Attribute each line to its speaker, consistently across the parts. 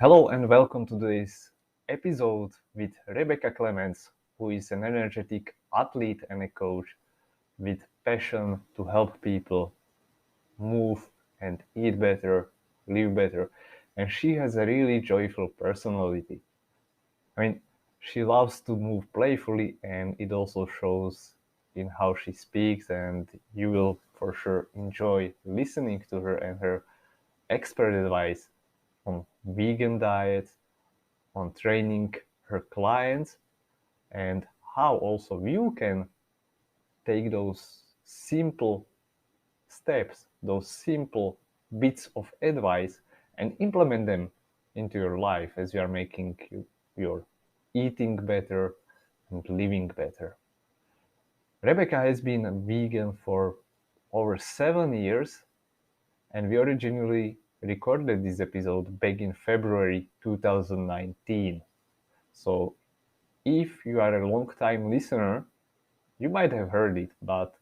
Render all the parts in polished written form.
Speaker 1: Hello and welcome to today's episode with Rebecca Clements, who is an energetic athlete and a coach with passion to help people move and eat better, live better. And she has a really joyful personality. She loves to move playfully, and it also shows in how she speaks, and you will for sure enjoy listening to her and her expert advice on vegan diet, on training her clients, and how also you can take those simple steps, those simple bits of advice, and implement them into your life as you are making your eating better and living better. Rebecca has been a vegan for over 7 years, and we originally recorded this episode back in February 2019. So if you are a long-time listener, you might have heard it, but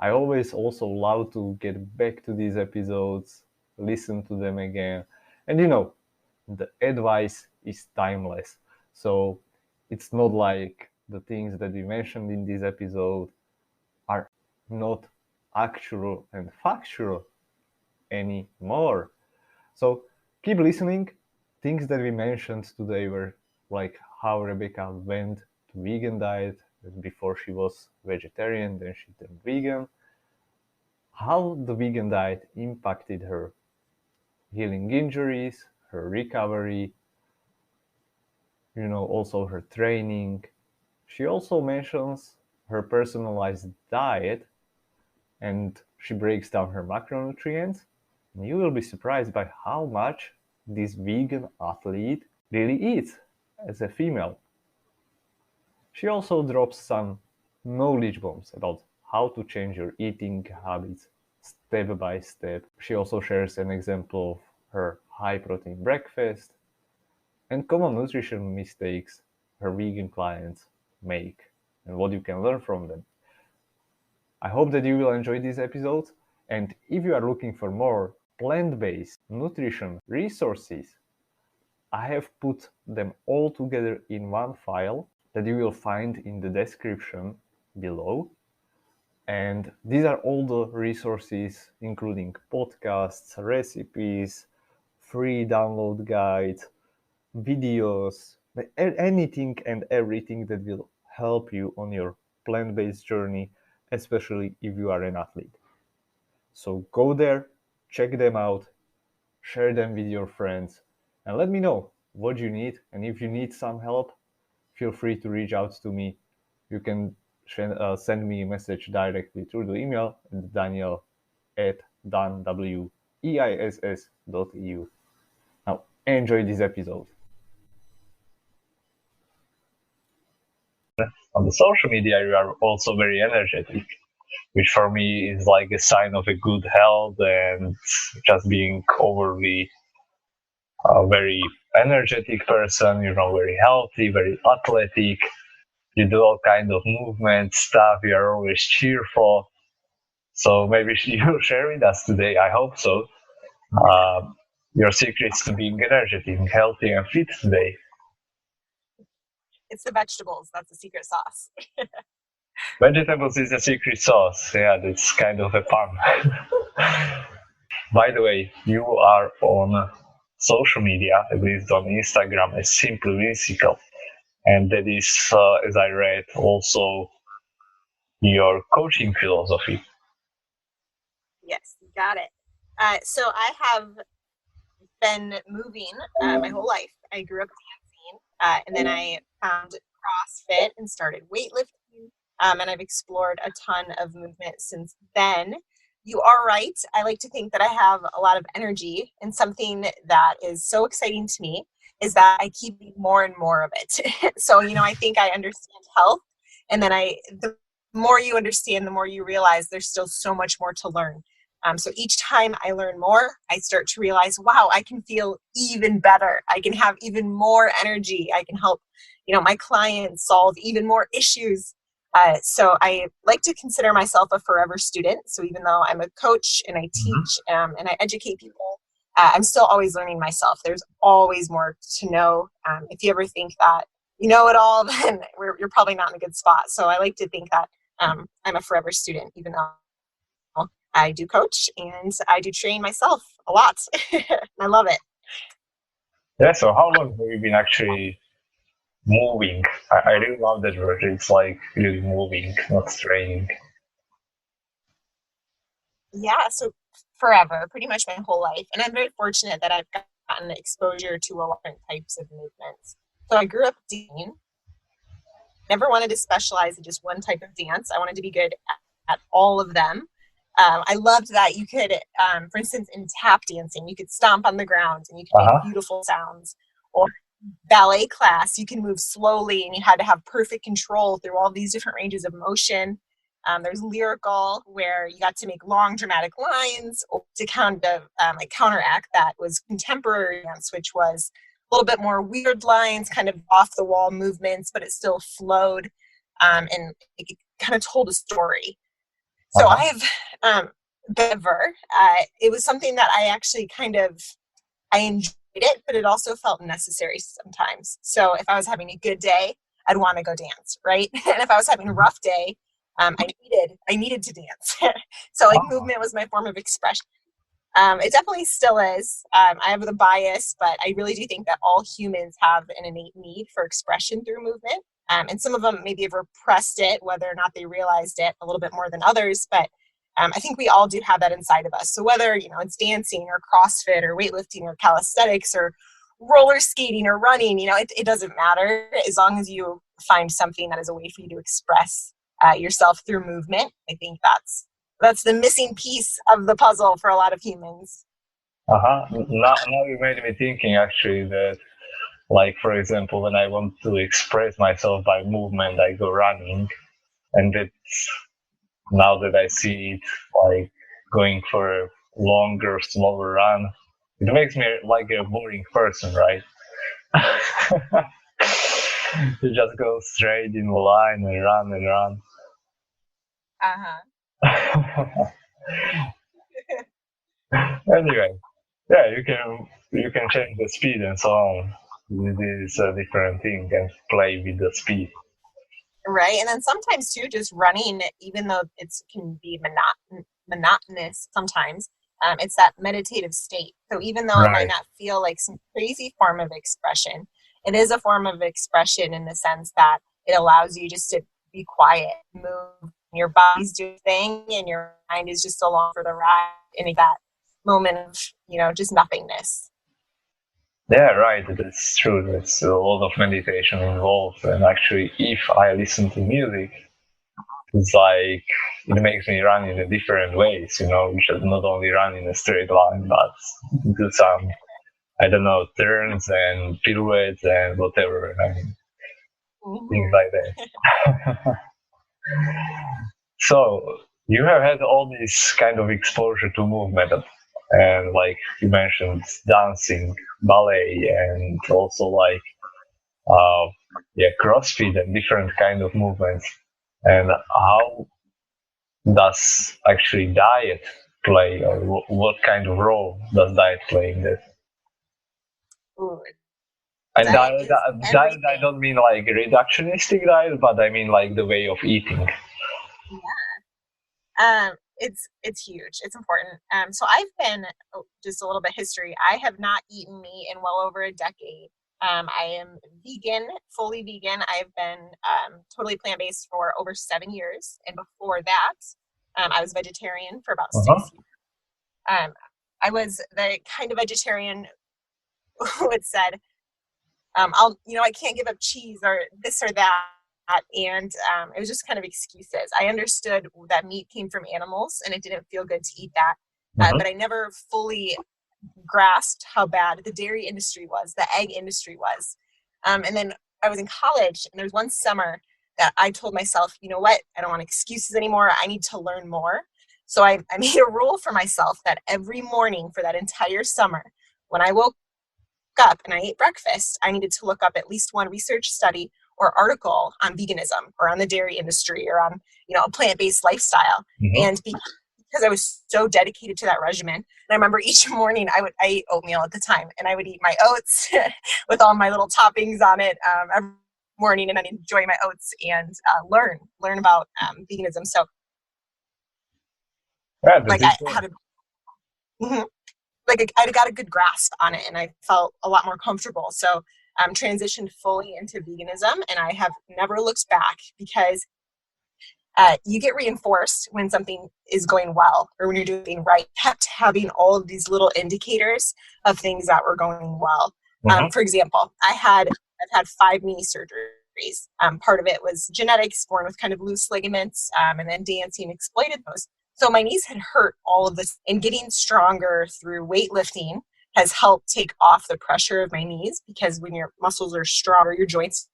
Speaker 1: I always also love to get back to these episodes, listen to them again. And the advice is timeless. So it's not like the things that we mentioned in this episode are not actual and factual anymore. So keep listening. Things that we mentioned today were like how Rebecca went to vegan diet before she was vegetarian, then she turned vegan, how the vegan diet impacted her healing injuries, her recovery, also her training. She also mentions her personalized diet, and she breaks down her macronutrients. And you will be surprised by how much this vegan athlete really eats as a female. She also drops some knowledge bombs about how to change your eating habits step by step. She also shares an example of her high protein breakfast and common nutrition mistakes her vegan clients make and what you can learn from them. I hope that you will enjoy these episodes, and if you are looking for more plant-based nutrition resources, I have put them all together in one file that you will find in the description below. And these are all the resources, including podcasts, recipes, free download guides, videos, anything and everything that will help you on your plant-based journey, especially if you are an athlete. So go there, check them out, share them with your friends, and let me know what you need. And if you need some help, feel free to reach out to me. You can send me a message directly through the email at daniel@danwiss.eu. Now, enjoy this episode. On the social media, you are also very energetic, which for me is like a sign of a good health and just being overly very energetic person, very healthy, very athletic. You do all kind of movement stuff. You are always cheerful. So maybe you'll share with us today. I hope so. Your secrets to being energetic, healthy, and fit today.
Speaker 2: It's the vegetables. That's the secret sauce.
Speaker 1: Vegetables is the secret sauce. Yeah, that's kind of a pun. By the way, you are on social media, at least on Instagram, as Simply Whimsical. And that is, as I read, also your coaching philosophy.
Speaker 2: Yes, you got it. So I have been moving my whole life. I grew up dancing, and then I found CrossFit and started weightlifting, and I've explored a ton of movement since then. You are right. I like to think that I have a lot of energy, and something that is so exciting to me is that I keep more and more of it. So, I think I understand health, and then the more you understand, the more you realize there's still so much more to learn. So each time I learn more, I start to realize, wow, I can feel even better. I can have even more energy. I can help, my clients solve even more issues. So I like to consider myself a forever student. So even though I'm a coach and I teach and I educate people, I'm still always learning myself. There's always more to know. If you ever think that you know it all, then you're probably not in a good spot. So I like to think that I'm a forever student, even though I do coach and I do train myself a lot. I love it.
Speaker 1: Yeah, so how long have you been actually moving? I really love that word. It's like really moving, not training.
Speaker 2: Yeah, so forever, pretty much my whole life. And I'm very fortunate that I've gotten exposure to a lot of different types of movements. So I grew up dancing, never wanted to specialize in just one type of dance. I wanted to be good at all of them. I loved that you could, for instance, in tap dancing, you could stomp on the ground and you could make beautiful sounds. Or ballet class, you can move slowly and you had to have perfect control through all these different ranges of motion. There's lyrical, where you got to make long dramatic lines to kind of like counteract that was contemporary dance, which was a little bit more weird lines, kind of off the wall movements, but it still flowed and it kind of told a story. So I've Bever. It was something that I actually I enjoyed it, but it also felt necessary sometimes. So if I was having a good day, I'd want to go dance, right? And if I was having a rough day, I needed to dance. So like movement was my form of expression. It definitely still is. I have the bias, but I really do think that all humans have an innate need for expression through movement. And some of them maybe have repressed it, whether or not they realized it a little bit more than others. But I think we all do have that inside of us. So whether, it's dancing or CrossFit or weightlifting or calisthenics or roller skating or running, it doesn't matter as long as you find something that is a way for you to express yourself through movement. I think that's the missing piece of the puzzle for a lot of humans.
Speaker 1: Now you made me thinking actually that, like, for example, when I want to express myself by movement, I go running, and it's now that I see it, like going for a longer, slower run, it makes me like a boring person, right? You just go straight in the line and run and run. Anyway, yeah, you can change the speed and so on. This is a different thing and play with the speed.
Speaker 2: Right, and then sometimes too, just running, even though it can be monotonous sometimes, it's that meditative state. So even though it might not feel like some crazy form of expression, it is a form of expression in the sense that it allows you just to be quiet, move, your body's doing thing, and your mind is just along for the ride in that moment of, just nothingness.
Speaker 1: Yeah, right. That's true. There's a lot of meditation involved. And actually, if I listen to music, it's like it makes me run in a different ways, just not only run in a straight line, but do some, I don't know, turns and pirouettes and whatever. Things like that. So you have had all this kind of exposure to movement, and like you mentioned, dancing, ballet, and also like CrossFit and different kind of movements. And how does actually diet play, or what kind of role does diet play in this?
Speaker 2: Ooh,
Speaker 1: and diet, I don't mean like reductionistic diet, but I mean like the way of eating.
Speaker 2: Yeah. It's huge. It's important. So I've been, just a little bit history, I have not eaten meat in well over a decade. I am vegan, fully vegan. I've been totally plant-based for over 7 years. And before that, I was vegetarian for about 6 years. I was the kind of vegetarian who had said, I can't give up cheese or this or that. And it was just kind of excuses. I understood that meat came from animals and it didn't feel good to eat that. But I never fully grasped how bad the dairy industry was, the egg industry was. And then I was in college, and there was one summer that I told myself, you know what, I don't want excuses anymore. I need to learn more. So I made a rule for myself that every morning for that entire summer, when I woke up and I ate breakfast, I needed to look up at least one research study or article on veganism or on the dairy industry or on, a plant-based lifestyle. And because I was so dedicated to that regimen. And I remember each morning I ate oatmeal at the time, and I would eat my oats with all my little toppings on it every morning, and then enjoy my oats and learn about veganism. So
Speaker 1: Yeah,
Speaker 2: like I had a mhm. Like I got a good grasp on it, and I felt a lot more comfortable. So transitioned fully into veganism, and I have never looked back, because you get reinforced when something is going well or when you're doing right. Kept having all of these little indicators of things that were going well. For example, I've had 5 knee surgeries. Part of it was genetics, born with kind of loose ligaments, and then dancing exploited those. So my knees had hurt all of this, and getting stronger through weightlifting has helped take off the pressure of my knees, because when your muscles are stronger, your joints.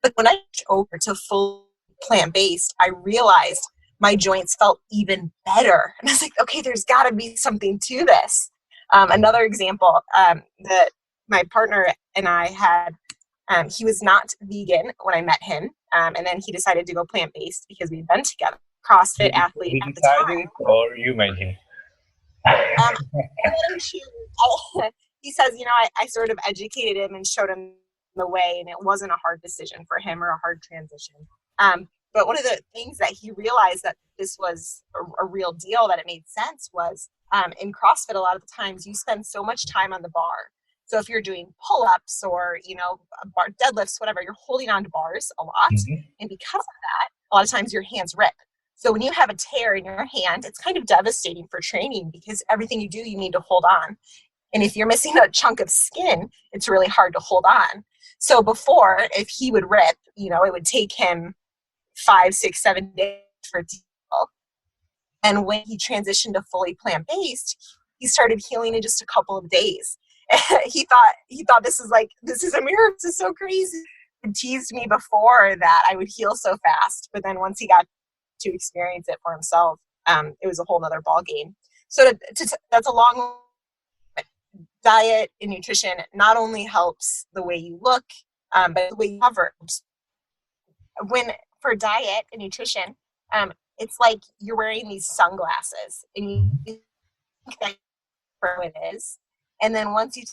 Speaker 2: But when I switched over to full plant-based, I realized my joints felt even better. And I was like, okay, there's got to be something to this. Another example that my partner and I had, he was not vegan when I met him. And then he decided to go plant-based because we'd been together. CrossFit athlete
Speaker 1: He
Speaker 2: at the
Speaker 1: decided,
Speaker 2: time.
Speaker 1: or you made him?
Speaker 2: I let him choose. He says, I sort of educated him and showed him the way, and it wasn't a hard decision for him or a hard transition. But one of the things that he realized that this was a real deal, that it made sense, was in CrossFit, a lot of the times you spend so much time on the bar. So if you're doing pull-ups or, bar deadlifts, whatever, you're holding on to bars a lot. And because of that, a lot of times your hands rip. So when you have a tear in your hand, it's kind of devastating for training, because everything you do, you need to hold on. And if you're missing a chunk of skin, it's really hard to hold on. So before, if he would rip, it would take him 5, 6, 7 days for it to heal. And when he transitioned to fully plant-based, he started healing in just a couple of days. he thought this is a miracle. This is so crazy. He teased me before that I would heal so fast, but then once he got to experience it for himself, it was a whole nother ball game. So that's a long diet and nutrition not only helps the way you look, but the way you cover. For diet and nutrition, it's like you're wearing these sunglasses, and you think that it is, and then once you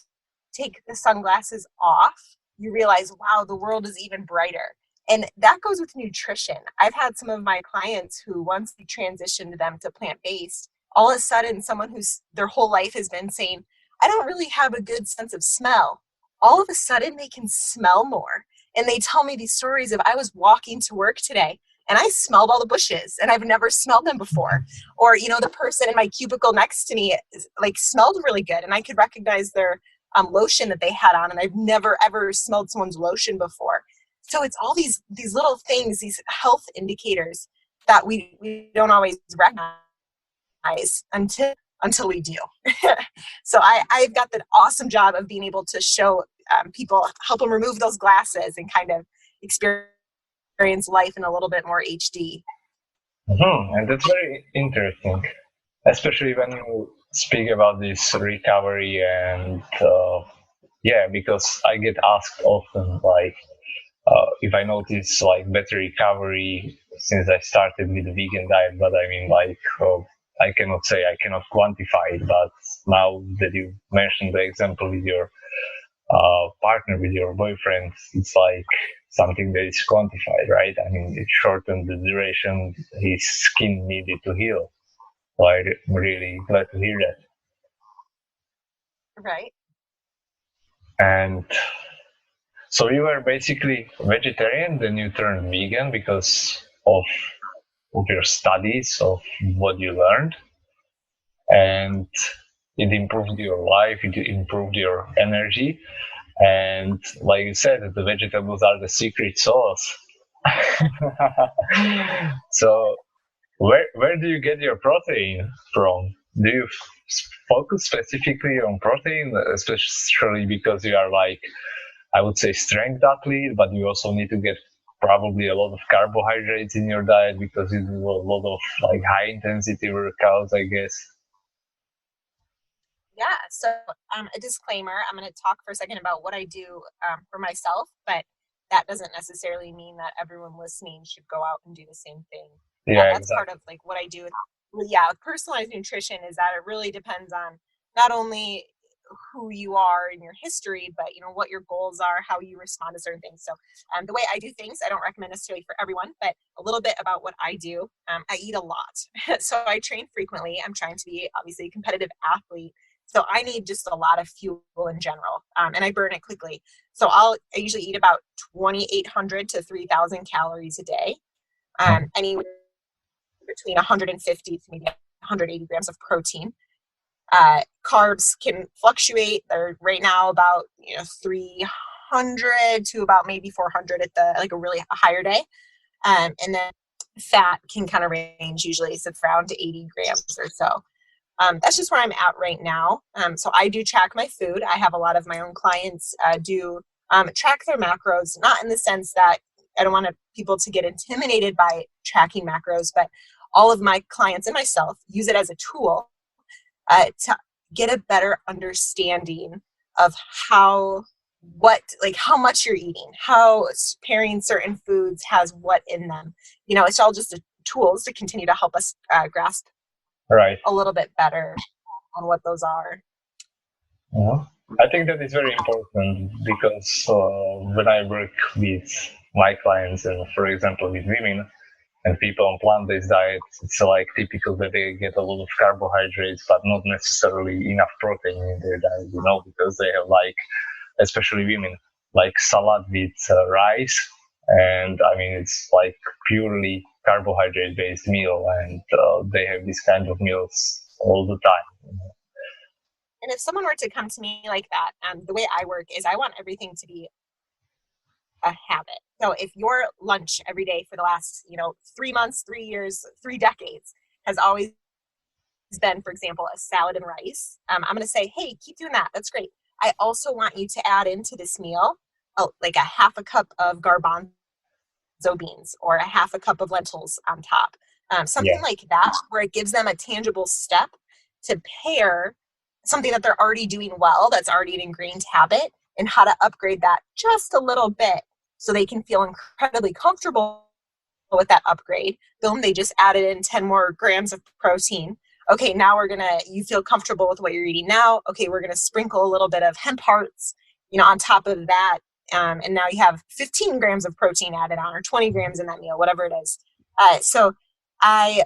Speaker 2: take the sunglasses off, you realize, wow, the world is even brighter. And that goes with nutrition. I've had some of my clients who, once we transitioned them to plant-based, all of a sudden, someone who's their whole life has been saying, I don't really have a good sense of smell, all of a sudden they can smell more. And they tell me these stories of, I was walking to work today and I smelled all the bushes and I've never smelled them before. Or, the person in my cubicle next to me smelled really good, and I could recognize their lotion that they had on, and I've never ever smelled someone's lotion before. So it's all these little things, these health indicators that we don't always recognize until we do. So I've got the awesome job of being able to show people, help them remove those glasses and kind of experience life in a little bit more HD.
Speaker 1: And that's very interesting, especially when you speak about this recovery and because I get asked often, if I notice better recovery since I started with the vegan diet, but I mean I cannot say, I cannot quantify it, but now that you mentioned the example with your partner, with your boyfriend, it's like something that is quantified, right? I mean, it shortened the duration his skin needed to heal. So I'm really glad to hear that.
Speaker 2: Right.
Speaker 1: And so you were basically vegetarian, then you turned vegan because of your studies, of what you learned, and it improved your life, it improved your energy, and like you said, the vegetables are the secret sauce. So where do you get your protein from? Do you focus specifically on protein, especially because you are I would say strength athlete, but you also need to get probably a lot of carbohydrates in your diet because you do a lot of high intensity workouts, I guess.
Speaker 2: Yeah. So a disclaimer, I'm going to talk for a second about what I do for myself, but that doesn't necessarily mean that everyone listening should go out and do the same thing.
Speaker 1: Yeah,
Speaker 2: That's part
Speaker 1: exactly.
Speaker 2: of like what I do. With personalized nutrition is that it really depends on not only who you are in your history, but what your goals are, how you respond to certain things. So the way I do things, I don't recommend necessarily for everyone, but a little bit about what I do. I eat a lot. So I train frequently. I'm trying to be obviously a competitive athlete. So I need just a lot of fuel in general, and I burn it quickly. So I usually eat about 2,800 to 3,000 calories a day, anywhere between 150 to maybe 180 grams of protein. Carbs can fluctuate. They're right now about 300 to about maybe 400 at the like a really higher day, and then fat can kind of range usually so it's around 80 grams or so. That's just where I'm at right now. So I do track my food. I have a lot of my own clients do track their macros, not in the sense that I don't want people to get intimidated by tracking macros, but all of my clients and myself use it as a tool to get a better understanding of how much you're eating, how pairing certain foods has what in them. It's all just tools to continue to help us grasp
Speaker 1: Right.
Speaker 2: a little bit better on what those are.
Speaker 1: Yeah. I think that is very important because when I work with my clients and, for example, with women and people on plant-based diets, it's like typical that they get a lot of carbohydrates, but not necessarily enough protein in their diet, because they have like, especially women, like salad with rice. And I mean, it's like purely carbohydrate based meal, and they have this kind of meals all the time.
Speaker 2: And if someone were to come to me like that, the way I work is I want everything to be a habit. So if your lunch every day for the last 3 months, 3 years, 3 decades has always been, for example, a salad and rice, I'm going to say, hey, keep doing that. That's great. I also want you to add into this meal like a half a cup of garbanzo beans or a half a cup of lentils on top.
Speaker 1: Yeah.
Speaker 2: Something like that, where it gives them a tangible step to pair something that they're already doing well, that's already an ingrained habit, and how to upgrade that just a little bit so they can feel incredibly comfortable with that upgrade. Boom, they just added in 10 more grams of protein. Okay, now you feel comfortable with what you're eating now. Okay, we're gonna sprinkle a little bit of hemp hearts, on top of that. And now you have 15 grams of protein added on, or 20 grams in that meal, whatever it is. So I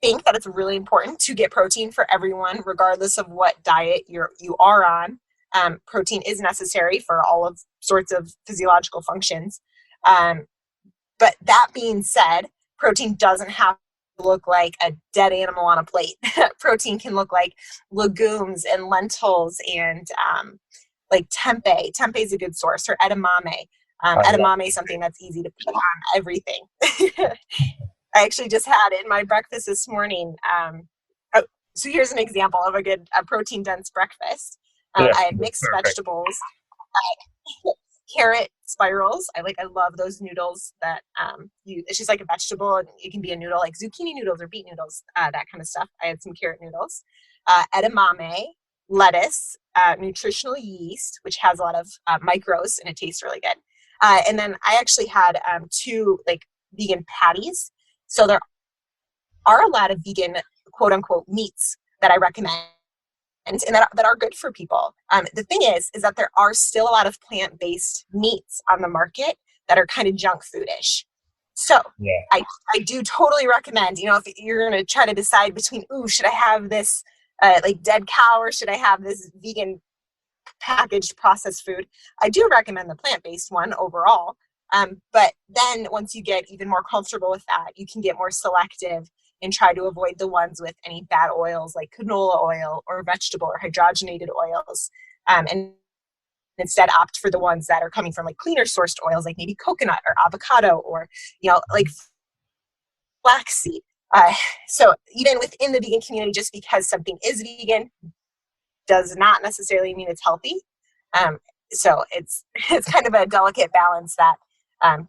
Speaker 2: think that it's really important to get protein for everyone, regardless of what diet you are on. Protein is necessary for all of sorts of physiological functions. But that being said, protein doesn't have to look like a dead animal on a plate. Protein can look like legumes and lentils and like tempeh. Tempeh is a good source, or edamame. Edamame is something that's easy to put on everything. I actually just had in my breakfast this morning. So here's an example of a protein dense breakfast.
Speaker 1: Yeah,
Speaker 2: I had
Speaker 1: that's
Speaker 2: mixed
Speaker 1: perfect.
Speaker 2: vegetables, carrot spirals. I love those noodles that it's just like a vegetable, and it can be a noodle like zucchini noodles or beet noodles, that kind of stuff. I had some carrot noodles, edamame, lettuce, nutritional yeast, which has a lot of micros and it tastes really good. And then I actually had two like vegan patties. So there are a lot of vegan quote unquote meats that I recommend and that are good for people. The thing is that there are still a lot of plant-based meats on the market that are kind of junk foodish. So
Speaker 1: Yeah.
Speaker 2: I do totally recommend, if you're going to try to decide between, should I have this like dead cow or should I have this vegan packaged processed food? I do recommend the plant-based one overall. But then once you get even more comfortable with that, you can get more selective and try to avoid the ones with any bad oils like canola oil or vegetable or hydrogenated oils. And instead opt for the ones that are coming from like cleaner sourced oils, like maybe coconut or avocado or, like flaxseed. So even within the vegan community, just because something is vegan does not necessarily mean it's healthy. So it's kind of a delicate balance that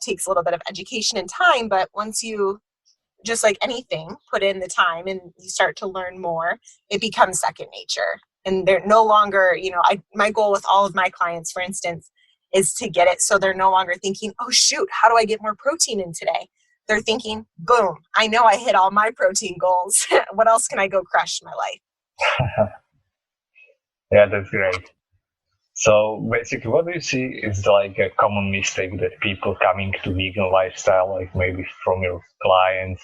Speaker 2: takes a little bit of education and time. But once you, just like anything, put in the time and you start to learn more, it becomes second nature. And they're no longer, my goal with all of my clients, for instance, is to get it so they're no longer thinking, oh shoot, how do I get more protein in today? they're thinking, boom, I know I hit all my protein goals. What else can I go crush in my life?
Speaker 1: Yeah, that's great. So basically, what do you see is like a common mistake that people coming to vegan lifestyle, like maybe from your clients,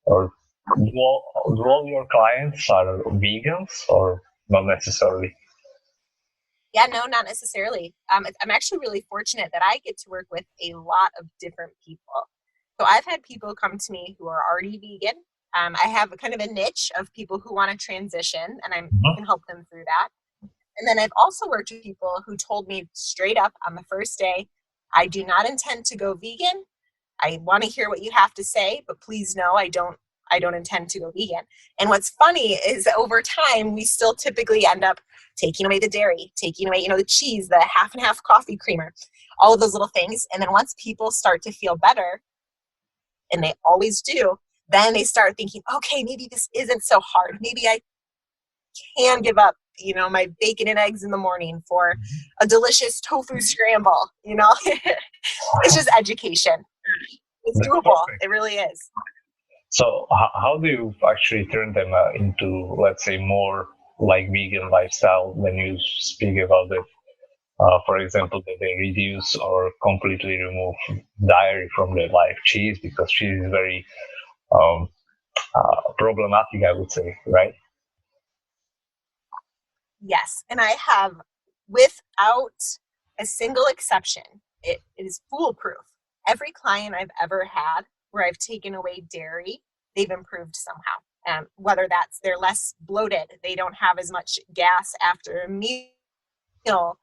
Speaker 1: or do all your clients are vegans or not necessarily?
Speaker 2: Yeah, no, not necessarily. I'm actually really fortunate that I get to work with a lot of different people. So I've had people come to me who are already vegan. I have a kind of a niche of people who want to transition, and I can help them through that. And then I've also worked with people who told me straight up on the first day, I do not intend to go vegan. I want to hear what you have to say, but please know I don't intend to go vegan. And what's funny is that over time, we still typically end up taking away the dairy, taking away, the cheese, the half and half coffee creamer, all of those little things. And then once people start to feel better, and they always do, then they start thinking, okay, maybe this isn't so hard. Maybe I can give up, my bacon and eggs in the morning for a delicious tofu scramble, It's just education. It's
Speaker 1: That's
Speaker 2: doable.
Speaker 1: perfect.
Speaker 2: It really is.
Speaker 1: So how do you actually turn them into, let's say, more like vegan lifestyle when you speak about it? For example, that they reduce or completely remove dairy from their life, cheese, because cheese is very problematic, I would say, right?
Speaker 2: Yes. And I have, without a single exception, it is foolproof. Every client I've ever had where I've taken away dairy, they've improved somehow. Whether that's they're less bloated, they don't have as much gas after a meal,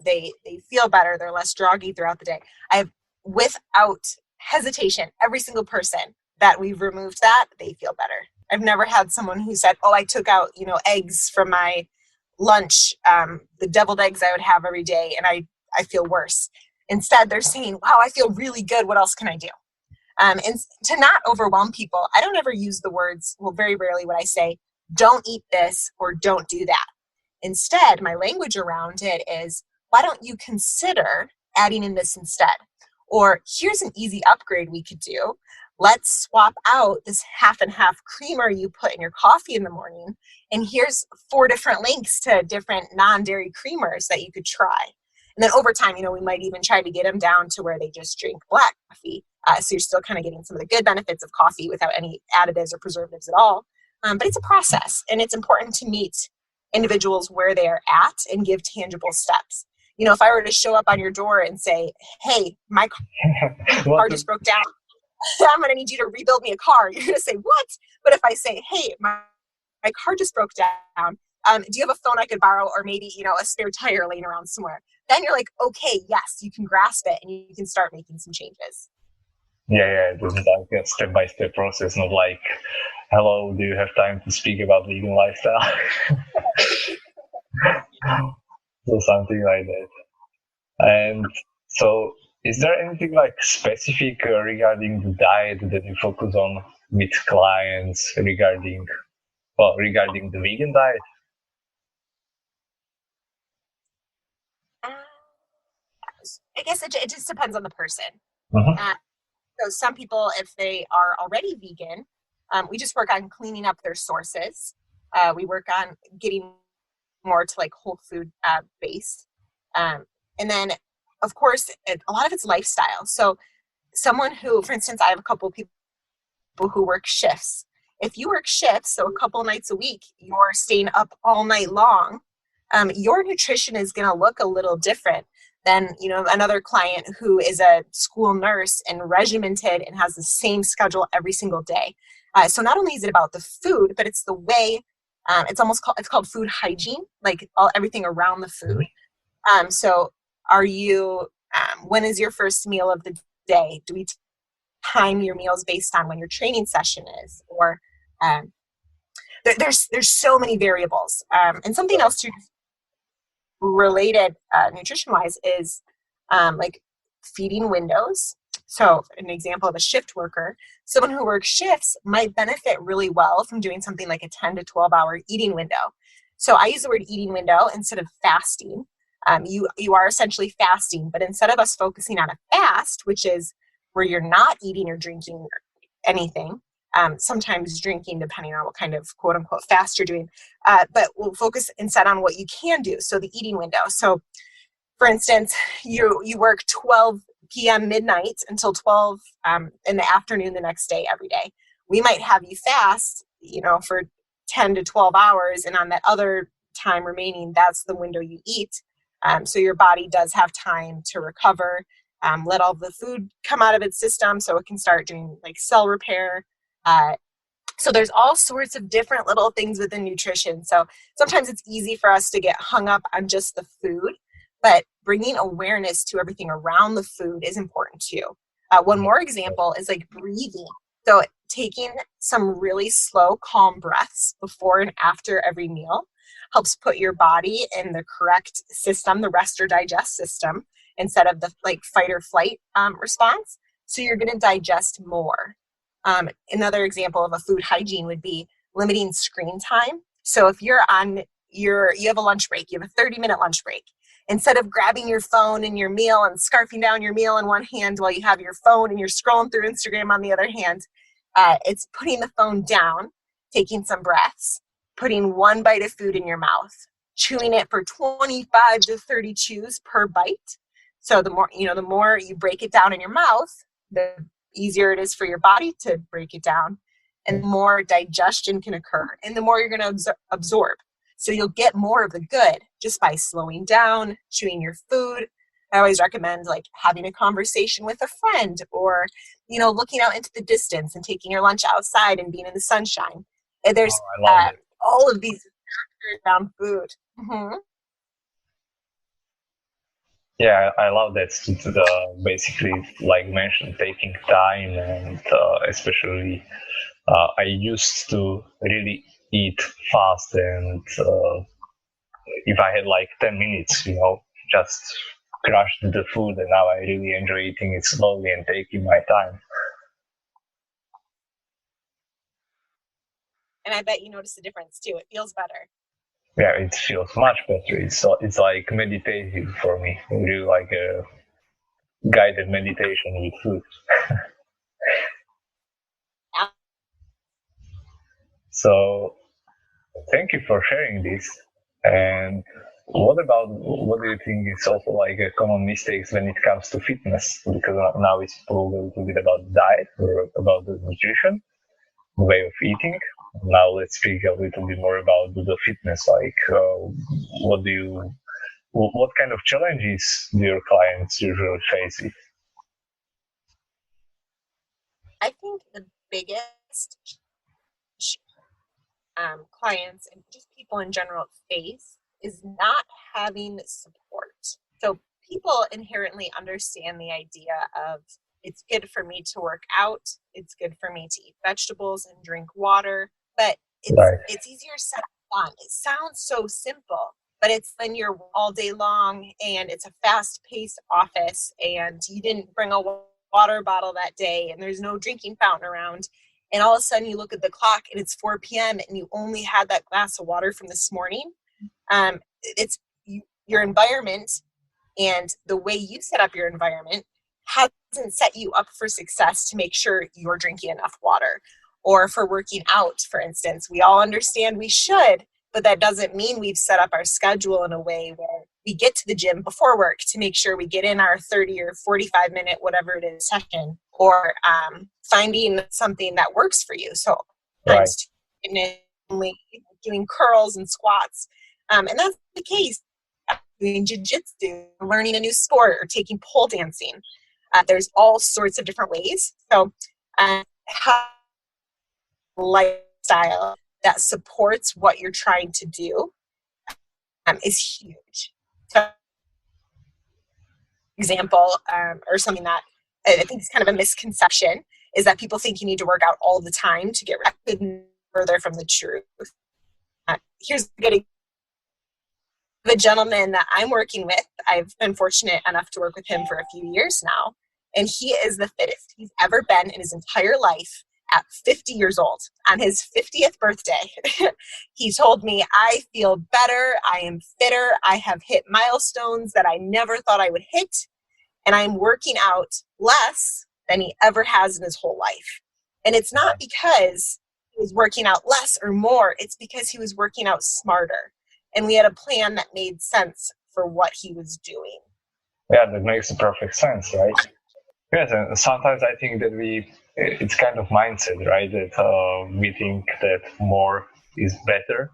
Speaker 2: they feel better, they're less droggy throughout the day. I have, without hesitation, every single person that we've removed that, they feel better. I've never had someone who said, oh, I took out, eggs from my lunch, the deviled eggs I would have every day, and I feel worse. Instead, they're saying, wow, I feel really good. What else can I do? And to not overwhelm people, I don't ever use the words, well, very rarely would I say, don't eat this or don't do that. Instead, my language around it is, why don't you consider adding in this instead? Or here's an easy upgrade we could do. Let's swap out this half and half creamer you put in your coffee in the morning. And here's 4 different links to different non-dairy creamers that you could try. And then over time, we might even try to get them down to where they just drink black coffee. So you're still kind of getting some of the good benefits of coffee without any additives or preservatives at all. But it's a process, and it's important to meet individuals where they are at and give tangible steps. If I were to show up on your door and say, hey, my car just broke down, I'm going to need you to rebuild me a car. You're going to say, what? But if I say, hey, my car just broke down, do you have a phone I could borrow, or maybe, a spare tire laying around somewhere? Then you're like, okay, yes, you can grasp it and you can start making some changes.
Speaker 1: Yeah, this is like a step-by-step process, not like, hello, do you have time to speak about vegan lifestyle? So something like that. And so is there anything like specific regarding the diet that you focus on with clients regarding the vegan diet?
Speaker 2: I guess it just depends on the person.
Speaker 1: Mm-hmm.
Speaker 2: So some people, if they are already vegan, we just work on cleaning up their sources. We work on getting more to like whole food based. And then, of course, a lot of it's lifestyle. So someone who, for instance, I have a couple of people who work shifts. If you work shifts, so a couple nights a week, you're staying up all night long, your nutrition is going to look a little different than another client who is a school nurse and regimented and has the same schedule every single day. So not only is it about the food, but it's the way. It's called food hygiene, like everything around the food. So are you? When is your first meal of the day? Do we time your meals based on when your training session is, or there's so many variables. And something else too related nutrition wise is like feeding windows. So an example of a shift worker, someone who works shifts might benefit really well from doing something like a 10 to 12 hour eating window. So I use the word eating window instead of fasting. You are essentially fasting, but instead of us focusing on a fast, which is where you're not eating or drinking anything. Sometimes drinking, depending on what kind of quote unquote fast you're doing. But we'll focus instead on what you can do. So the eating window. So for instance, you work 12 p.m. midnight until 12 in the afternoon the next day every day. We might have you fast, for 10 to 12 hours. And on that other time remaining, that's the window you eat. So your body does have time to recover, let all the food come out of its system so it can start doing like cell repair. So there's all sorts of different little things within nutrition. So sometimes it's easy for us to get hung up on just the food, but bringing awareness to everything around the food is important too. One more example is like breathing. So taking some really slow, calm breaths before and after every meal helps put your body in the correct system, the rest or digest system, instead of the like fight or flight response. So you're going to digest more. Another example of a food hygiene would be limiting screen time. So if you're on you have a lunch break, you have a 30-minute lunch break. Instead of grabbing your phone and your meal and scarfing down your meal in one hand while you have your phone and you're scrolling through Instagram on the other hand, it's putting the phone down, taking some breaths, putting one bite of food in your mouth, chewing it for 25 to 30 chews per bite. So the more you break it down in your mouth, the easier it is for your body to break it down, and the more digestion can occur, and the more you're going to absorb. So you'll get more of the good just by slowing down, chewing your food. I always recommend like having a conversation with a friend, or, looking out into the distance and taking your lunch outside and being in the sunshine. And there's all of these factors around food. Mm-hmm.
Speaker 1: Yeah, I love that. Basically, like mentioned, taking time, and especially I used to really eat fast, and if I had like 10 minutes, just crushed the food, and now I really enjoy eating it slowly and taking my time.
Speaker 2: And I bet you notice the difference too. It feels better.
Speaker 1: Yeah, it feels much better. It's like meditative for me. Really like a guided meditation with food. So thank you for sharing this. And what do you think is also like a common mistakes when it comes to fitness? Because now it's probably a little bit about diet or about the nutrition, way of eating. Now let's speak a little bit more about the fitness. Like, what kind of challenges do your clients usually face?
Speaker 2: I think the biggest clients and just people in general face is not having support. So people inherently understand the idea of it's good for me to work out, it's good for me to eat vegetables and drink water, but it's easier said than done. It sounds so simple, but it's when you're all day long and it's a fast-paced office and you didn't bring a water bottle that day and there's no drinking fountain around, and all of a sudden you look at the clock and it's 4 p.m. and you only had that glass of water from this morning. Your environment and the way you set up your environment hasn't set you up for success to make sure you're drinking enough water. Or for working out, for instance, we all understand we should, but that doesn't mean we've set up our schedule in a way where we get to the gym before work to make sure we get in our 30 or 45 minute, whatever it is, session, or finding something that works for you. So doing curls and squats. And that's the case. Doing jiu-jitsu, learning a new sport, or taking pole dancing. There's all sorts of different ways. So have a lifestyle that supports what you're trying to do is huge. So, example, or something that I think is kind of a misconception, is that people think you need to work out all the time to get further from the truth. Here's getting the gentleman that I'm working with. I've been fortunate enough to work with him for a few years now, and he is the fittest he's ever been in his entire life at 50 years old. On his 50th birthday, he told me, I feel better, I am fitter, I have hit milestones that I never thought I would hit, and I'm working out less than he ever has in his whole life. And it's not because he was working out less or more, it's because he was working out smarter. And we had a plan that made sense for what he was doing.
Speaker 1: Yeah, that makes perfect sense, right? Yes, and sometimes I think that it's kind of mindset, right? That we think that more is better.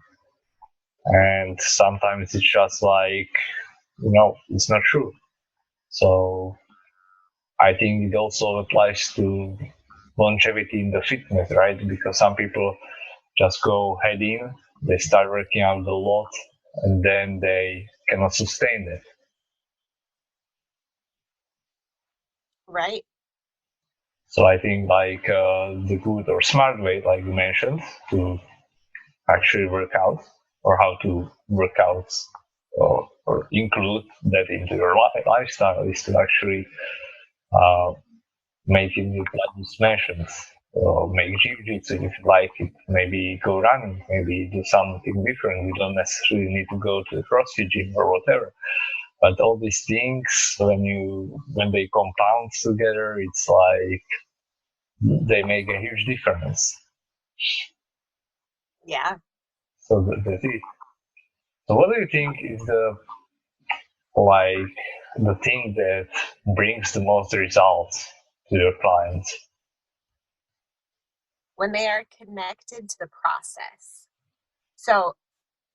Speaker 1: And sometimes it's just like, it's not true. So I think it also applies to longevity in the fitness, right? Because some people just go head in, they start working out a lot, and then they cannot sustain it.
Speaker 2: Right.
Speaker 1: So I think like the good or smart way, like you mentioned, to actually work out or how to work out or include that into your lifestyle is to actually uh, make it like you mentioned. Make jiu-jitsu if you like it, maybe go running, maybe do something different. You don't necessarily need to go to the CrossFit gym or whatever. But all these things, when they compound together, it's like they make a huge difference.
Speaker 2: Yeah.
Speaker 1: So that's it. So what do you think is the thing that brings the most results to your clients?
Speaker 2: When they are connected to the process. So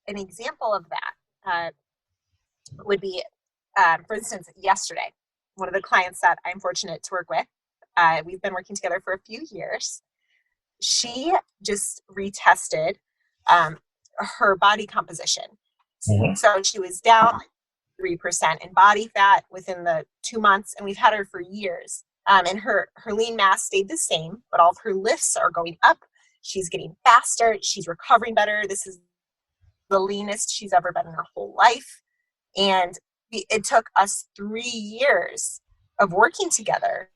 Speaker 2: an example of that would be, for instance, yesterday, one of the clients that I'm fortunate to work with, we've been working together for a few years. She just retested her body composition. Mm-hmm. So she was down 3% in body fat within the 2 months, and we've had her for years. And her lean mass stayed the same, but all of her lifts are going up. She's getting faster. She's recovering better. This is the leanest she's ever been in her whole life. And it took us 3 years of working together,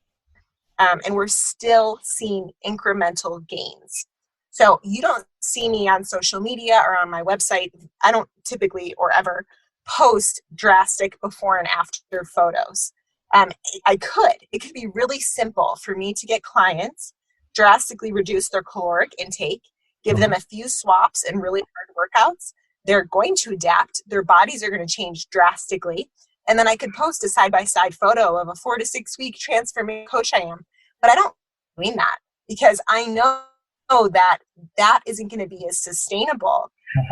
Speaker 2: and we're still seeing incremental gains. So you don't see me on social media or on my website. I don't typically or ever post drastic before and after photos. I could. It could be really simple for me to get clients, drastically reduce their caloric intake, give them a few swaps and really hard workouts. They're going to adapt. Their bodies are going to change drastically. And then I could post a side-by-side photo of a 4 to 6 week transformation coach I am. But I don't mean that because I know that isn't going to be as sustainable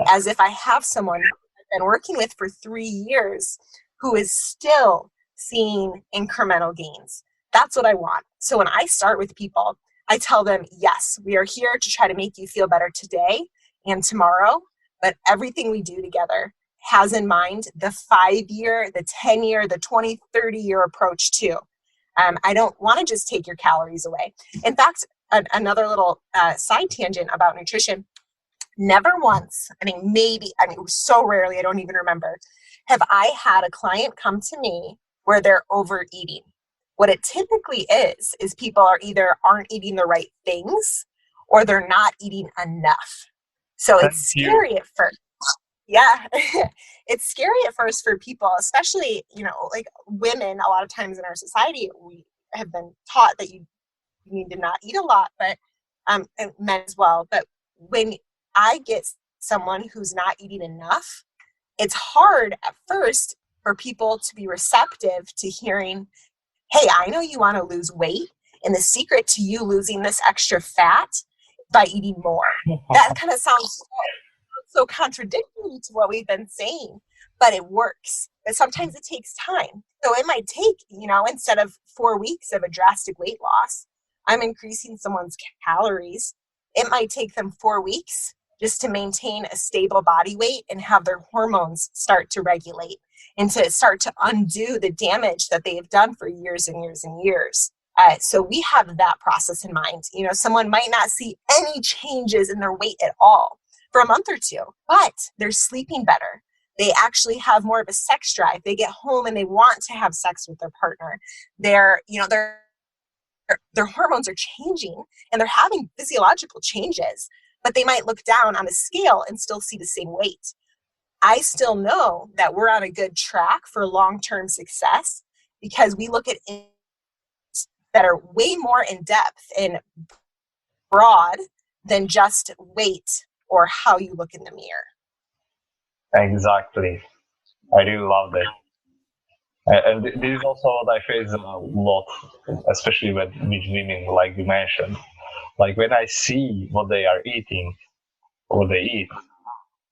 Speaker 2: as if I have someone I've been working with for 3 years who is still seeing incremental gains. That's what I want. So when I start with people, I tell them, yes, we are here to try to make you feel better today and tomorrow, but everything we do together has in mind the 5-year, the 10-year, the 20, 30-year approach too. I don't want to just take your calories away. In fact, another little side tangent about nutrition, never once, so rarely, I don't even remember, have I had a client come to me where they're overeating. What it typically is people are either aren't eating the right things or they're not eating enough. So it's scary at first. Yeah, it's scary at first for people, especially, like women. A lot of times in our society, we have been taught that you need to not eat a lot, but and men as well. But when I get someone who's not eating enough, it's hard at first for people to be receptive to hearing, hey, I know you want to lose weight, and the secret to you losing this extra fat by eating more. That kind of sounds so contradictory to what we've been saying, but it works. But sometimes it takes time. So it might take, instead of 4 weeks of a drastic weight loss, I'm increasing someone's calories. It might take them 4 weeks just to maintain a stable body weight and have their hormones start to regulate and to start to undo the damage that they have done for years and years and years. So we have that process in mind. Someone might not see any changes in their weight at all for a month or two, but they're sleeping better. They actually have more of a sex drive. They get home and they want to have sex with their partner. Their hormones are changing and they're having physiological changes, but they might look down on the scale and still see the same weight. I still know that we're on a good track for long-term success because we look at that are way more in depth and broad than just weight or how you look in the mirror.
Speaker 1: Exactly. I really love that. And this is also what I face a lot, especially with women, like you mentioned. Like when I see what they are eating, what they eat,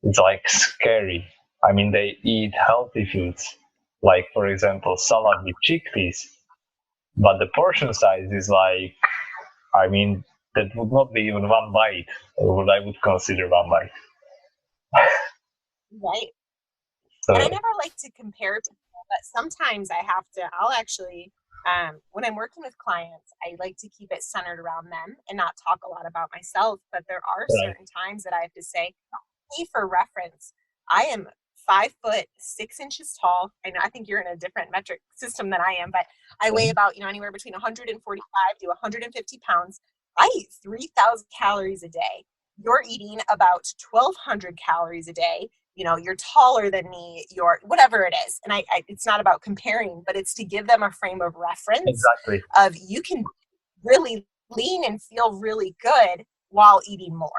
Speaker 1: it's like scary. I mean, they eat healthy foods, like for example, salad with chickpeas, but the portion size is like, I mean, that would not be even one bite, or what I would consider one bite.
Speaker 2: Right. And I
Speaker 1: So,
Speaker 2: never like to compare people, but sometimes I'll actually, when I'm working with clients, I like to keep it centered around them and not talk a lot about myself. But there are
Speaker 1: right.
Speaker 2: certain times that I have to say, hey, for reference, I am 5'6" tall. I think you're in a different metric system than I am, but I weigh about, anywhere between 145 to 150 pounds. I eat 3,000 calories a day. You're eating about 1,200 calories a day. You're taller than me, you're whatever it is. And it's not about comparing, but it's to give them a frame of reference
Speaker 1: Exactly.
Speaker 2: of you can really lean and feel really good while eating more.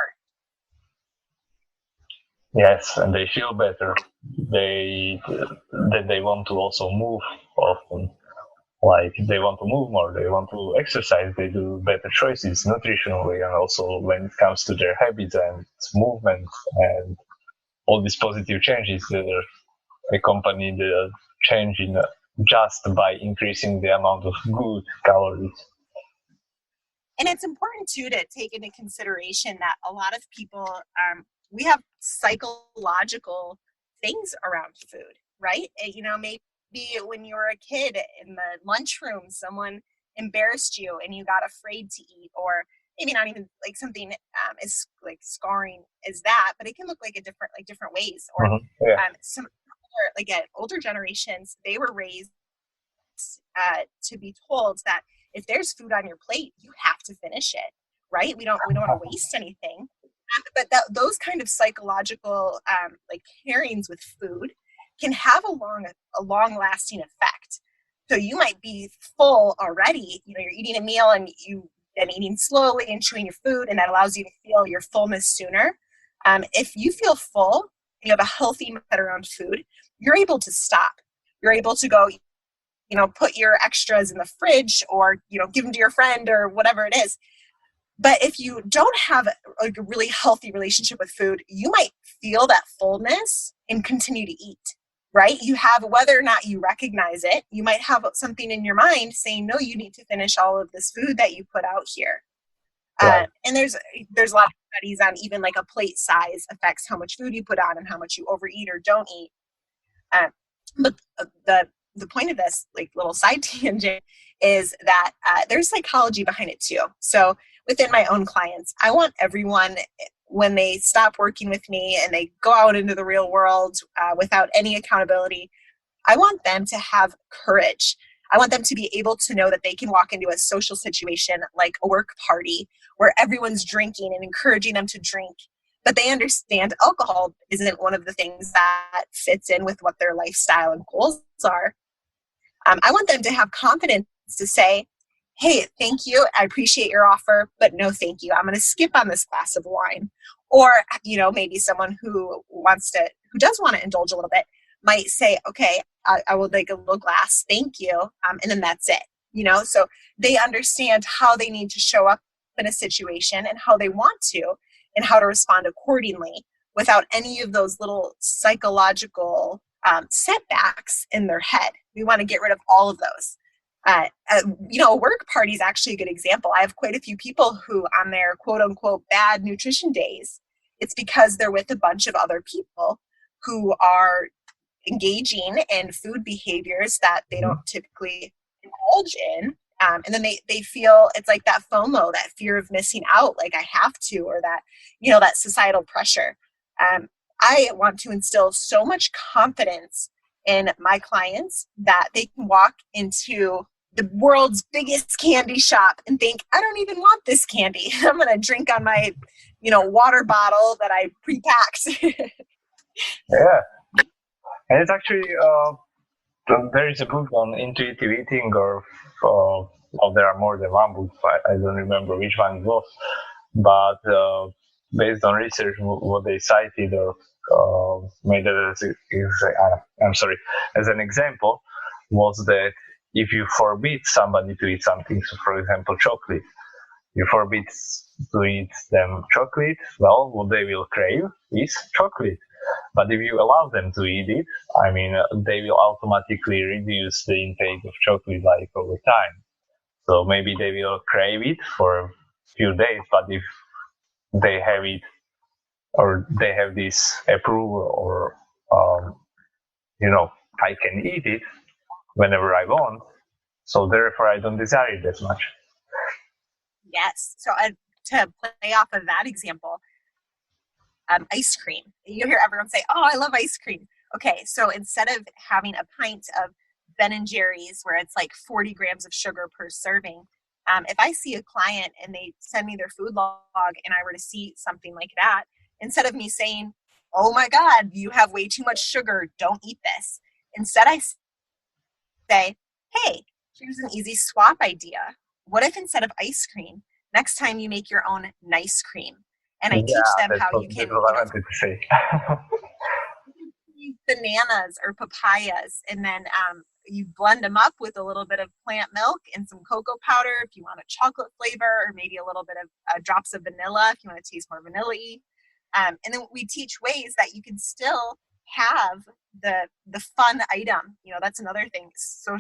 Speaker 1: Yes, and they feel better. They want to also move often. Like they want to move more, they want to exercise, they do better choices nutritionally, and also when it comes to their habits and movement and all these positive changes that accompany the change in just by increasing the amount of good calories.
Speaker 2: And it's important too to take into consideration that a lot of people, we have psychological things around food, right? Maybe when you were a kid in the lunchroom, someone embarrassed you and you got afraid to eat, or maybe not even like something as like scarring as that, but it can look like different ways. Or
Speaker 1: Yeah.
Speaker 2: some again, older generations, they were raised to be told that if there's food on your plate, you have to finish it, right? We don't want to waste anything. But those kind of psychological like pairings with food can have a long lasting effect. So you might be full already. You're eating a meal and eating slowly and chewing your food, and that allows you to feel your fullness sooner. If you feel full, you have a healthy mindset around food, you're able to stop. You're able to go, put your extras in the fridge, or, give them to your friend or whatever it is. But if you don't have a really healthy relationship with food, you might feel that fullness and continue to eat, right? You have, whether or not you recognize it, you might have something in your mind saying, no, you need to finish all of this food that you put out here.
Speaker 1: Right.
Speaker 2: And there's a lot of studies on even like a plate size affects how much food you put on and how much you overeat or don't eat. But the point of this like little side tangent is that there's psychology behind it too. So within my own clients, I want everyone, when they stop working with me and they go out into the real world without any accountability, I want them to have courage. I want them to be able to know that they can walk into a social situation like a work party where everyone's drinking and encouraging them to drink, but they understand alcohol isn't one of the things that fits in with what their lifestyle and goals are. I want them to have confidence to say, hey, thank you, I appreciate your offer, but no thank you, I'm going to skip on this glass of wine. Or, maybe someone who does want to indulge a little bit might say, okay, I will take a little glass, thank you, and then that's it. So they understand how they need to show up in a situation and how they want to and how to respond accordingly without any of those little psychological setbacks in their head. We want to get rid of all of those. A work party is actually a good example. I have quite a few people who on their quote unquote bad nutrition days, it's because they're with a bunch of other people who are engaging in food behaviors that they don't typically indulge in. And then they feel it's like that FOMO, that fear of missing out, like I have to, or that, that societal pressure. I want to instill so much confidence in my clients that they can walk into the world's biggest candy shop and think, I don't even want this candy. I'm going to drink on my, water bottle that I pre-packed.
Speaker 1: Yeah. And it's actually, there is a book on intuitive eating or well, there are more than one book. I don't remember which one it was, but based on research, what they cited or made as as an example, was that if you forbid somebody to eat something, so for example, chocolate, you forbid to eat them chocolate, well, what they will crave is chocolate. But if you allow them to eat it, they will automatically reduce the intake of chocolate like over time. So maybe they will crave it for a few days, but if they have it or they have this approval or, I can eat it whenever I want, so therefore I don't desire it as much.
Speaker 2: Yes. So to play off of that example, ice cream. You hear everyone say, "Oh, I love ice cream." Okay, so instead of having a pint of Ben and Jerry's where it's like 40 grams of sugar per serving, if I see a client and they send me their food log and I were to see something like that, instead of me saying, "Oh my God, you have way too much sugar, don't eat this," instead I say, "Hey, here's an easy swap idea. What if instead of ice cream, next time you make your own nice cream?" And I teach them how you can,
Speaker 1: that's what I wanted to say.
Speaker 2: bananas or papayas, and then you blend them up with a little bit of plant milk and some cocoa powder if you want a chocolate flavor, or maybe a little bit of drops of vanilla if you want to taste more vanilla-y. And then we teach ways that you can still have the fun item. That's another thing. So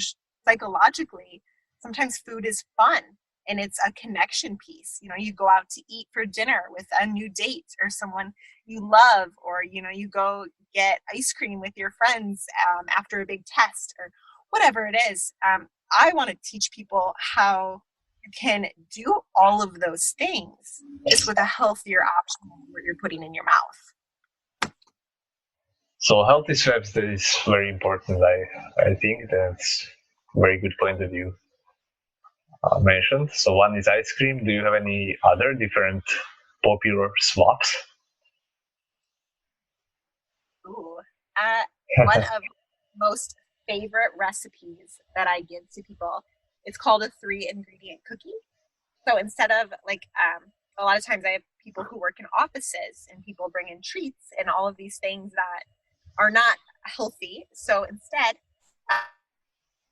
Speaker 2: psychologically, sometimes food is fun and it's a connection piece. You go out to eat for dinner with a new date or someone you love, or you go get ice cream with your friends after a big test or whatever it is. I want to teach people how you can do all of those things just with a healthier option than what you're putting in your mouth.
Speaker 1: So healthy steps, that is very important. I think that's a very good point of view mentioned. So one is ice cream. Do you have any other different popular swaps?
Speaker 2: Ooh, one of most favorite recipes that I give to people, it's called a 3-ingredient cookie. So instead of a lot of times I have people who work in offices and people bring in treats and all of these things that are not healthy. So instead,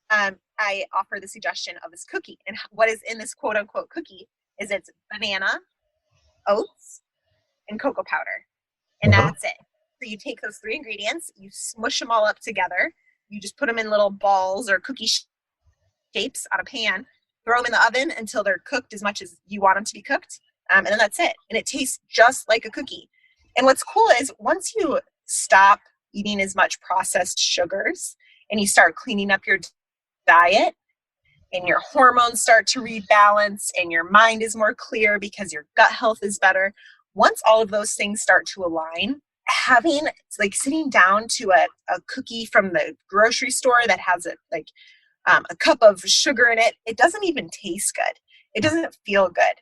Speaker 2: I offer the suggestion of this cookie. And what is in this quote unquote cookie is it's banana, oats, and cocoa powder. And that's it. So you take those 3 ingredients, you smush them all up together, you just put them in little balls or cookie shapes on a pan, throw them in the oven until they're cooked as much as you want them to be cooked. And then that's it. And it tastes just like a cookie. And what's cool is once you stop eating as much processed sugars and you start cleaning up your diet and your hormones start to rebalance and your mind is more clear because your gut health is better. Once all of those things start to align, sitting down to a cookie from the grocery store that has a cup of sugar in it, it doesn't even taste good. It doesn't feel good.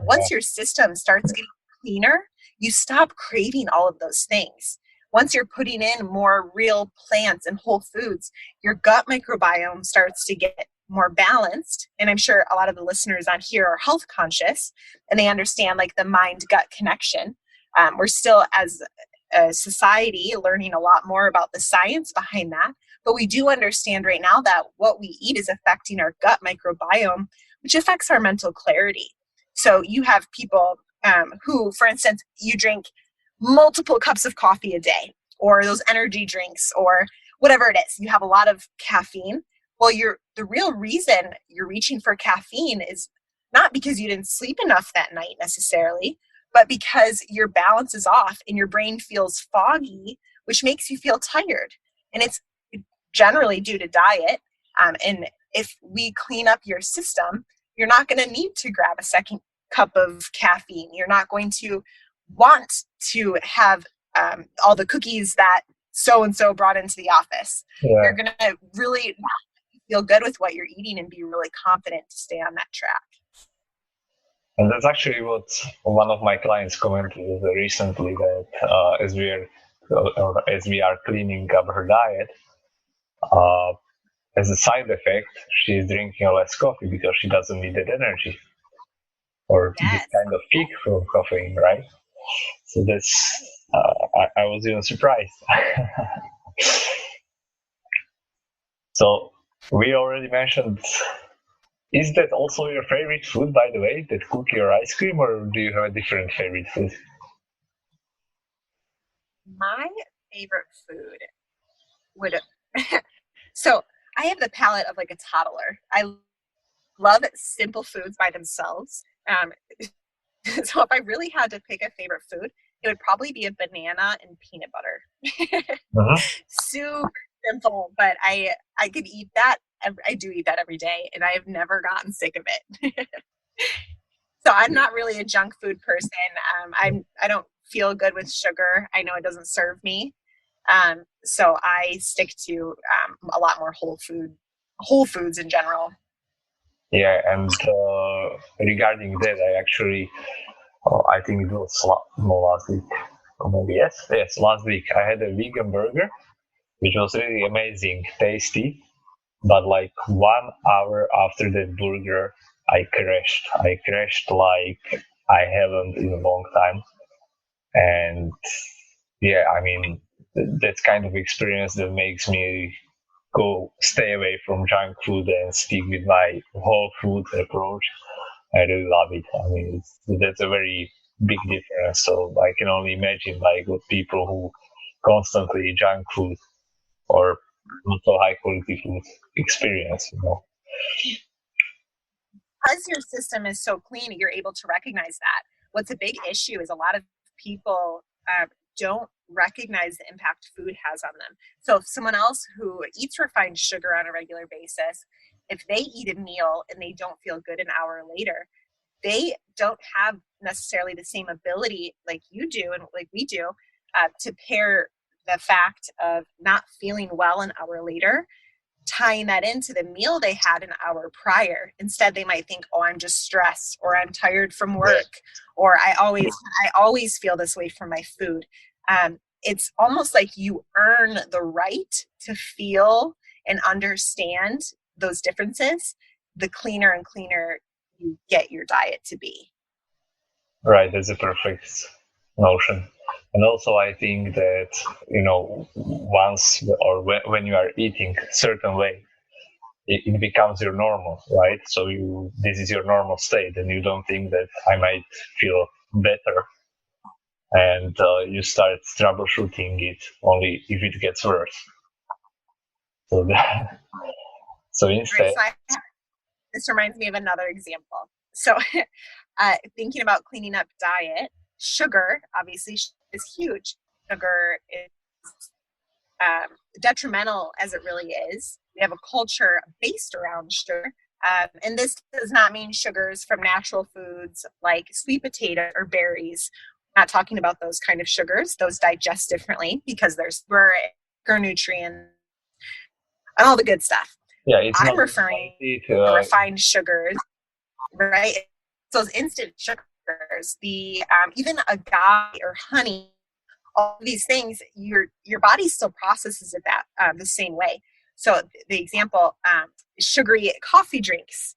Speaker 2: Once your system starts getting cleaner, you stop craving all of those things. Once you're putting in more real plants and whole foods, your gut microbiome starts to get more balanced. And I'm sure a lot of the listeners on here are health conscious and they understand the mind-gut connection. We're still, as a society, learning a lot more about the science behind that. But we do understand right now that what we eat is affecting our gut microbiome, which affects our mental clarity. So you have people who, for instance, you drink multiple cups of coffee a day, or those energy drinks, or whatever it is. You have a lot of caffeine. Well, the real reason you're reaching for caffeine is not because you didn't sleep enough that night necessarily, but because your balance is off and your brain feels foggy, which makes you feel tired. And it's generally due to diet. And if we clean up your system, you're not going to need to grab a second cup of caffeine. You're not going to want to have all the cookies that so-and-so brought into the office. Yeah. You're going to really feel good with what you're eating and be really confident to stay on that track.
Speaker 1: And that's actually what one of my clients commented recently, that as we are cleaning up her diet, as a side effect, she's drinking less coffee because she doesn't need that energy or this
Speaker 2: Yes.
Speaker 1: kind of kick from caffeine, right? So that's I was even surprised. So we already mentioned. Is that also your favorite food, by the way, that cookie or ice cream, or do you have a different favorite food?
Speaker 2: My favorite food would so I have the palate of like a toddler. I love simple foods by themselves. So if I really had to pick a favorite food, it would probably be a banana and peanut butter.
Speaker 1: Uh-huh.
Speaker 2: Super simple, but I could eat that. I do eat that every day, and I have never gotten sick of it. So I'm not really a junk food person. I don't feel good with sugar. I know it doesn't serve me. So I stick to a lot more whole foods in general.
Speaker 1: Yeah, and regarding that, I actually, I think it was last week, or maybe yes, last week I had a vegan burger, which was really amazing, tasty. But like 1 hour after that burger, I crashed. I crashed like I haven't in a long time. And yeah, I mean, that's kind of experience that makes me go stay away from junk food and stick with my whole food approach. I really love it. I mean, that's a very big difference. So I can only imagine like what people who constantly eat junk food or not so high quality food experience.
Speaker 2: Because your system is so clean, you're able to recognize that. What's a big issue is a lot of people don't recognize the impact food has on them. So if someone else who eats refined sugar on a regular basis, if they eat a meal and they don't feel good an hour later, they don't have necessarily the same ability like you do and like we do to pair the fact of not feeling well an hour later, tying that into the meal they had an hour prior. Instead, they might think, oh, I'm just stressed, or I'm tired from work, or I always feel this way from my food. It's almost like you earn the right to feel and understand those differences the cleaner and cleaner you get your diet to be.
Speaker 1: Right, that's a perfect notion. And also, I think that, once or when you are eating a certain way, it becomes your normal, right? So this is your normal state, and you don't think that I might feel better, and you start troubleshooting it only if it gets worse. So so
Speaker 2: Right.
Speaker 1: instead,
Speaker 2: This reminds me of another example. So, thinking about cleaning up diet, sugar obviously is huge. Sugar is detrimental as it really is. We have a culture based around sugar. And this does not mean sugars from natural foods like sweet potato or berries. I'm not talking about those kind of sugars. Those digest differently because there's sugar nutrients and all the good stuff.
Speaker 1: yeah, it's
Speaker 2: I'm
Speaker 1: not
Speaker 2: referring
Speaker 1: easy
Speaker 2: to
Speaker 1: to,
Speaker 2: refined sugars, right? Those instant sugars, the even agave or honey, all of these things, your body still processes it that the same way. So the example, sugary coffee drinks.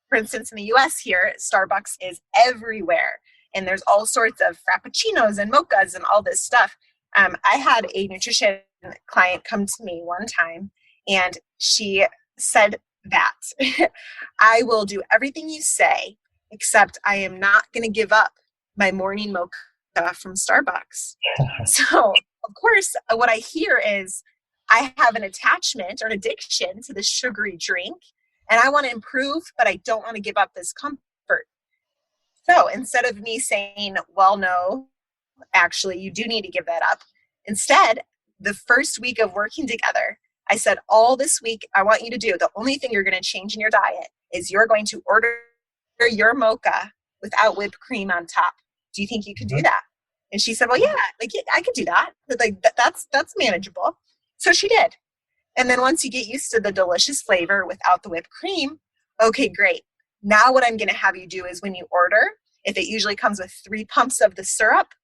Speaker 2: For instance, in the U.S. here, Starbucks is everywhere, and there's all sorts of frappuccinos and mochas and all this stuff. I had a nutrition client come to me one time, and she said that I will do everything you say, except I am not going to give up my morning mocha from Starbucks. So, of course, what I hear is I have an attachment or an addiction to the sugary drink, and I want to improve, but I don't want to give up this comfort. So, instead of me saying, well, no, actually, you do need to give that up, instead, the first week of working together, I said, all this week, I want you to do the only thing you're going to change in your diet is you're going to order your mocha without whipped cream on top. Do you think you could do that? And she said, well, yeah, like yeah, I could do that. But like that's manageable. So she did. And then once you get used to the delicious flavor without the whipped cream, okay, great. Now what I'm going to have you do is when you order, if it usually comes with 3 pumps of the syrup,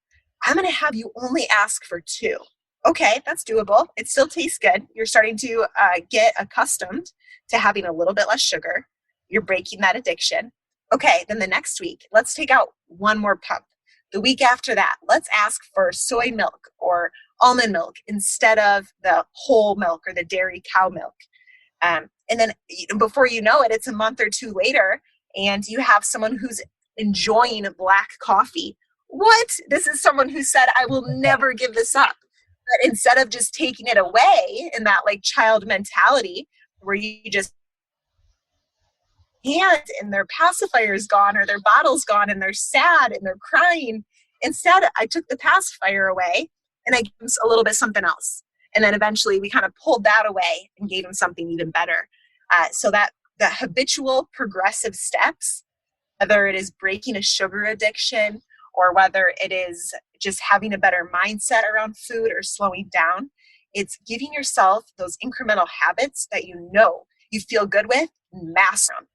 Speaker 2: I'm going to have you only ask for 2. Okay, that's doable. It still tastes good. You're starting to get accustomed to having a little bit less sugar. You're breaking that addiction. Okay, then the next week, let's take out one more pump. The week after that, let's ask for soy milk or almond milk instead of the whole milk or the dairy cow milk. And then before you know it, it's a month or two later, and you have someone who's enjoying black coffee. What? This is someone who said, I will never give this up. But instead of just taking it away in that like child mentality where you just can't and their pacifier's gone or their bottle's gone and they're sad and they're crying. Instead, I took the pacifier away and I gave them a little bit something else. And then eventually we kind of pulled that away and gave them something even better. So that the habitual progressive steps, whether it is breaking a sugar addiction or whether it is just having a better mindset around food or slowing down, it's giving yourself those incremental habits that you know you feel good with, master them.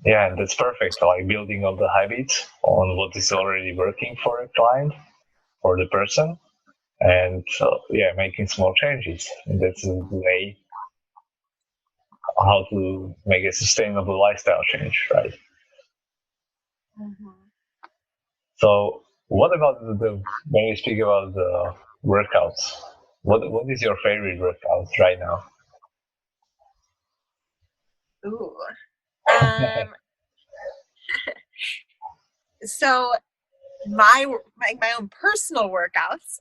Speaker 1: Yeah, that's perfect. Like building on the habits on what is already working for a client or the person, and making small changes. And that's the way how to make a sustainable lifestyle change, right?
Speaker 2: Mm-hmm.
Speaker 1: So, what about when we speak about the workouts? What is your favorite workout right now?
Speaker 2: Ooh. So my own personal workouts.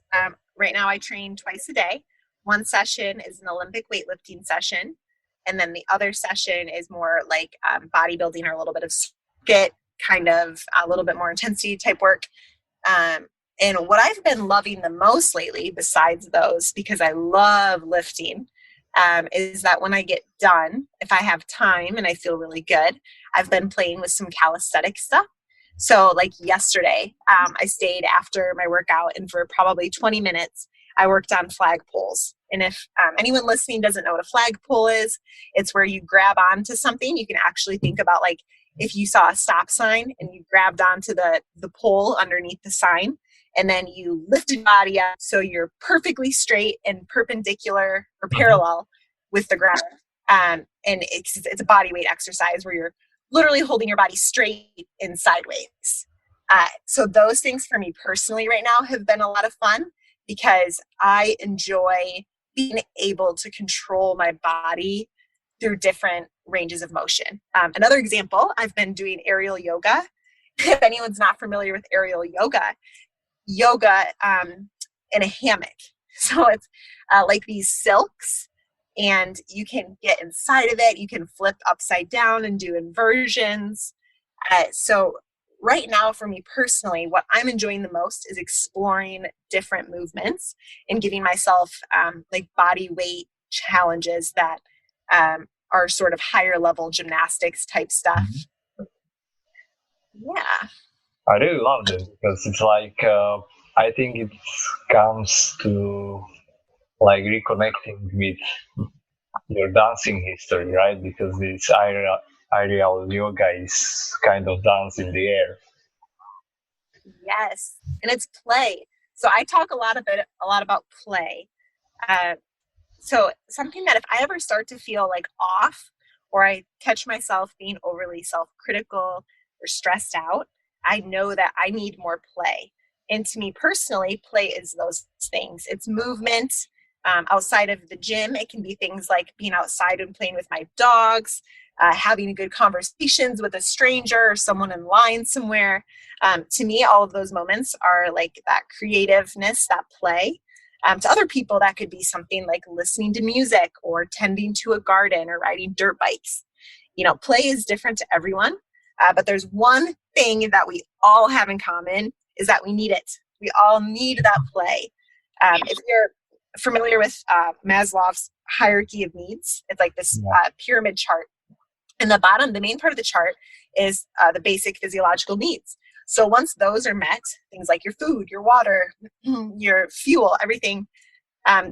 Speaker 2: Right now, I train twice a day. One session is an Olympic weightlifting session, and then the other session is more like bodybuilding or a little bit of circuit, kind of a little bit more intensity type work. And what I've been loving the most lately, besides those, because I love lifting, is that when I get done, if I have time and I feel really good, I've been playing with some calisthenic stuff. So like yesterday, I stayed after my workout and for probably 20 minutes, I worked on flagpoles. And if anyone listening doesn't know what a flagpole is, it's where you grab onto something. You can actually think about like if you saw a stop sign and you grabbed onto the pole underneath the sign, and then you lifted your body up so you're perfectly straight and perpendicular or parallel with the ground. And it's a body weight exercise where you're literally holding your body straight and sideways. So those things for me personally right now have been a lot of fun because I enjoy being able to control my body through different ranges of motion. Another example, I've been doing aerial yoga. If anyone's not familiar with aerial yoga in a hammock. So it's like these silks, and you can get inside of it. You can flip upside down and do inversions. So right now for me personally, what I'm enjoying the most is exploring different movements and giving myself like body weight challenges that are sort of higher level gymnastics type stuff. Yeah.
Speaker 1: I really love this because it's like I think it comes to like reconnecting with your dancing history, right? Because this aerial yoga is kind of dance in the air.
Speaker 2: Yes, and it's play. So I talk a lot about play. So something that if I ever start to feel like off, or I catch myself being overly self-critical or stressed out, I know that I need more play. And to me personally, play is those things. It's movement. Outside of the gym, it can be things like being outside and playing with my dogs, having good conversations with a stranger or someone in line somewhere. To me, all of those moments are like that creativeness, that play. To other people, that could be something like listening to music or tending to a garden or riding dirt bikes. You know, play is different to everyone, but there's one thing that we all have in common is that we need it. We all need that play. If you're familiar with Maslow's hierarchy of needs, it's like this pyramid chart. And the main part of the chart is the basic physiological needs. So once those are met, things like your food, your water, your fuel, everything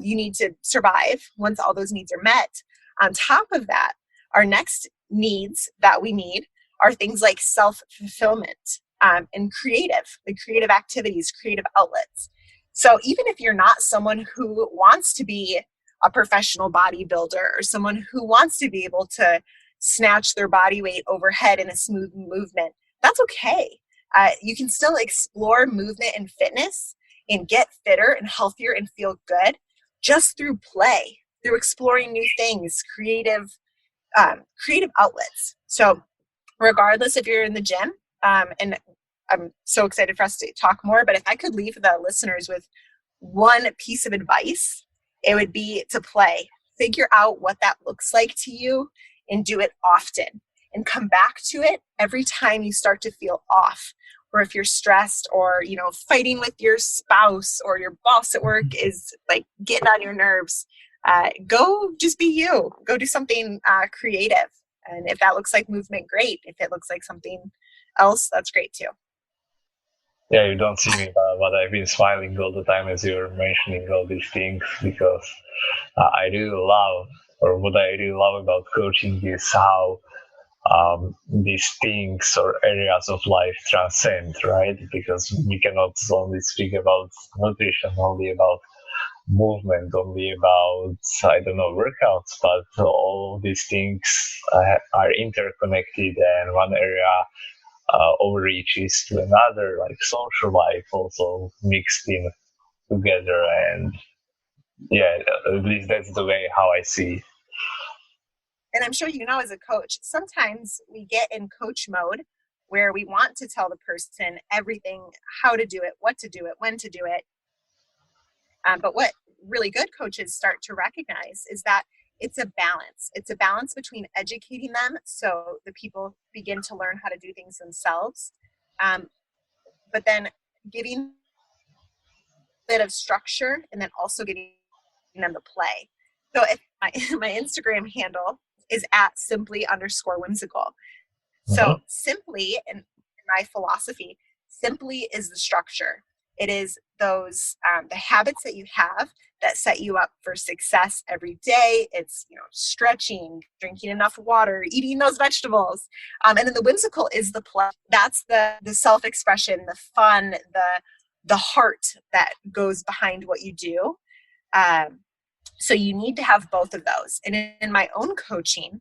Speaker 2: you need to survive, once all those needs are met, on top of that, our next needs that we need are things like self-fulfillment and creative activities, creative outlets. So even if you're not someone who wants to be a professional bodybuilder or someone who wants to be able to snatch their body weight overhead in a smooth movement, that's okay. You can still explore movement and fitness and get fitter and healthier and feel good just through play, through exploring new things, creative outlets. So regardless if you're in the gym, and I'm so excited for us to talk more, but if I could leave the listeners with one piece of advice, it would be to play. Figure out what that looks like to you and do it often, and come back to it every time you start to feel off, or if you're stressed or, fighting with your spouse or your boss at work is like getting on your nerves. Go just be you. Go do something creative. And if that looks like movement, great. If it looks like something else, that's great too.
Speaker 1: Yeah, you don't see me, but I've been smiling all the time as you're mentioning all these things, because I really love, or what I really love about coaching is how these things or areas of life transcend, right? Because we cannot only speak about nutrition, only about movement, only about, I don't know, workouts, but all of these things are interconnected, and one area overreaches to another, like social life also mixed in together. And yeah, at least that's the way how I see it.
Speaker 2: And I'm sure as a coach, sometimes we get in coach mode where we want to tell the person everything, how to do it, what to do it, when to do it. But what really good coaches start to recognize is that it's a balance. It's a balance between educating them so the people begin to learn how to do things themselves, but then giving a bit of structure and then also getting them to play. So if my Instagram handle is at simply_whimsical. So simply, in my philosophy, simply is the structure. It is those the habits that you have that set you up for success every day. It's stretching, drinking enough water, eating those vegetables, and then the whimsical is the play. That's the self-expression, the fun, the heart that goes behind what you do. So you need to have both of those. And in my own coaching,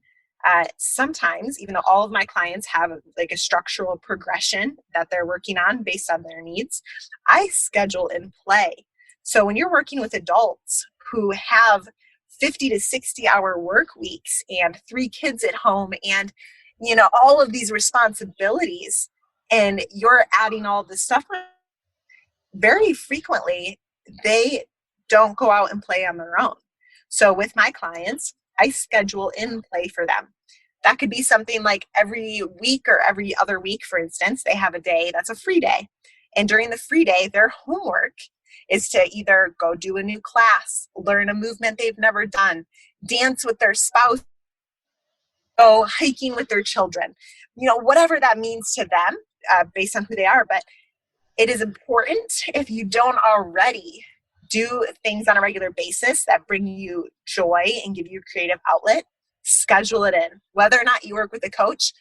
Speaker 2: sometimes, even though all of my clients have like a structural progression that they're working on based on their needs, I schedule in play. So when you're working with adults who have 50 to 60 hour work weeks and 3 kids at home and, all of these responsibilities, and you're adding all this stuff, very frequently, they don't go out and play on their own. So with my clients, I schedule in play for them. That could be something like every week or every other week, for instance, they have a day that's a free day. And during the free day, their homework is to either go do a new class, learn a movement they've never done, dance with their spouse, go hiking with their children, whatever that means to them based on who they are. But it is important, if you don't already do things on a regular basis that bring you joy and give you a creative outlet, schedule it in. Whether or not you work with a coach,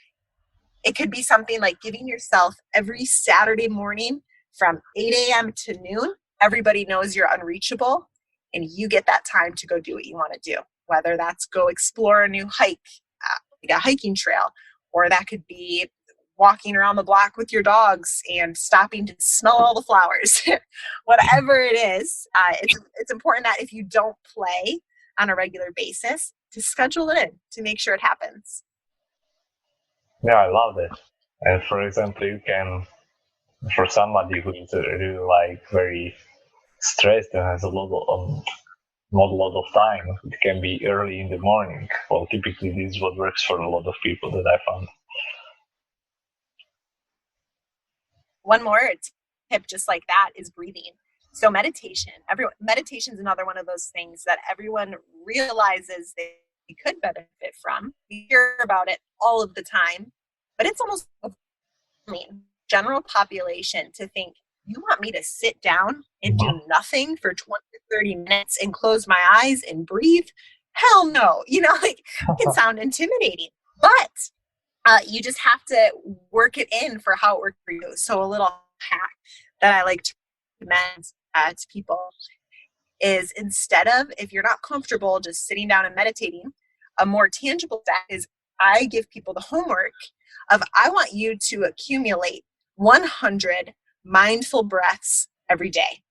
Speaker 2: it could be something like giving yourself every Saturday morning from 8 a.m. to noon. Everybody knows you're unreachable, and you get that time to go do what you want to do. Whether that's go explore a new hike, like a hiking trail, or that could be walking around the block with your dogs and stopping to smell all the flowers. Whatever it is, it's important that if you don't play on a regular basis, to schedule it in to make sure it happens.
Speaker 1: Yeah, I love it. And for example, you can, for somebody who is really like very stressed and has not a lot of time, it can be early in the morning. Well, typically this is what works for a lot of people that I found.
Speaker 2: One more tip just like that is breathing. So meditation is another one of those things that everyone realizes they could benefit from. We hear about it all of the time, but it's almost general population to think, you want me to sit down and do nothing for 20 to 30 minutes and close my eyes and breathe? Hell no. It can sound intimidating, but you just have to work it in for how it works for you. So a little hack that I like to recommend to people is, instead of, if you're not comfortable just sitting down and meditating, a more tangible step is I give people the homework of, I want you to accumulate 100 mindful breaths every day.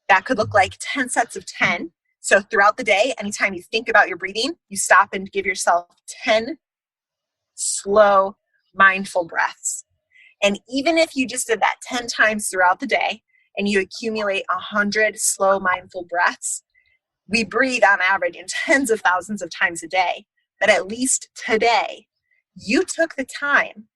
Speaker 2: That could look like 10 sets of 10. So throughout the day, anytime you think about your breathing, you stop and give yourself 10 slow, mindful breaths. And even if you just did that 10 times throughout the day and you accumulate 100 slow, mindful breaths, we breathe on average in tens of thousands of times a day. But at least today, you took the time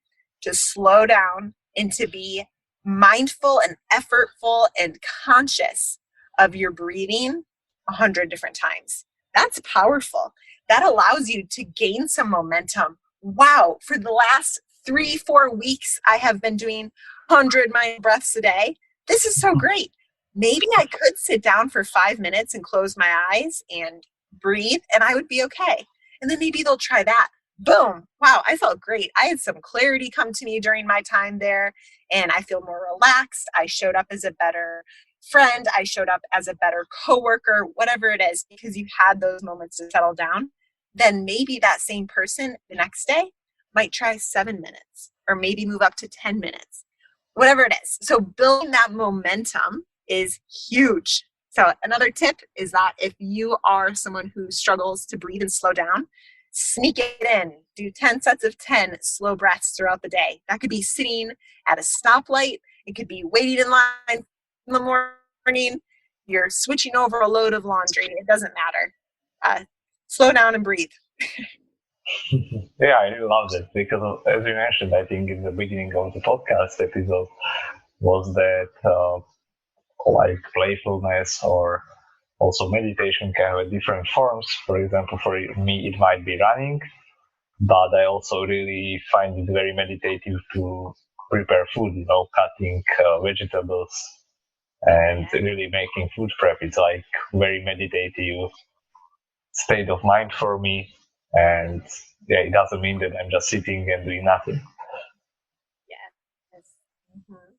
Speaker 2: to slow down and to be mindful and effortful and conscious of your breathing 100 different times. That's powerful. That allows you to gain some momentum. Wow, for the last 3-4 weeks, I have been doing 100 mindful breaths a day. This is so great. Maybe I could sit down for 5 minutes and close my eyes and breathe, and I would be okay. And then maybe they'll try that. Boom. Wow, I felt great. I had some clarity come to me during my time there, and I feel more relaxed. I showed up as a better friend. I showed up as a better coworker, whatever it is, because you had those moments to settle down. Then maybe that same person the next day might try 7 minutes, or maybe move up to 10 minutes, whatever it is. So building that momentum is huge. So another tip is that if you are someone who struggles to breathe and slow down, sneak it in. Do 10 sets of 10 slow breaths throughout the day. That could be sitting at a stoplight. It could be waiting in line in the morning. You're switching over a load of laundry. It doesn't matter. Slow down and breathe.
Speaker 1: Yeah, I really love that because, as you mentioned, I think in the beginning of the podcast episode, was that like playfulness or also meditation can have different forms. For example, for me, it might be running, but I also really find it very meditative to prepare food, cutting vegetables and really making food prep. It's like very meditative state of mind for me. And yeah, it doesn't mean that I'm just sitting and doing nothing.
Speaker 2: Yeah. Mm-hmm.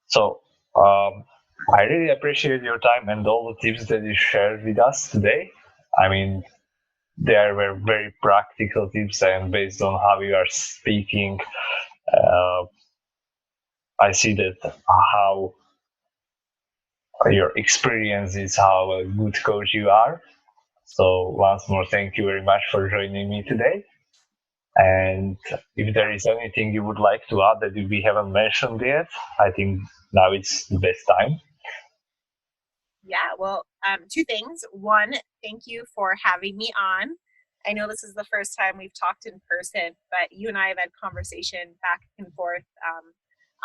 Speaker 1: So I really appreciate your time and all the tips that you shared with us today. I mean, they were very practical tips, and based on how you are speaking, I see that how your experience is, how a good coach you are. So once more, thank you very much for joining me today. And if there is anything you would like to add that we haven't mentioned yet, I think now it's the best time.
Speaker 2: Yeah, well, 2 things. One, thank you for having me on. I know this is the first time we've talked in person, but you and I have had conversation back and forth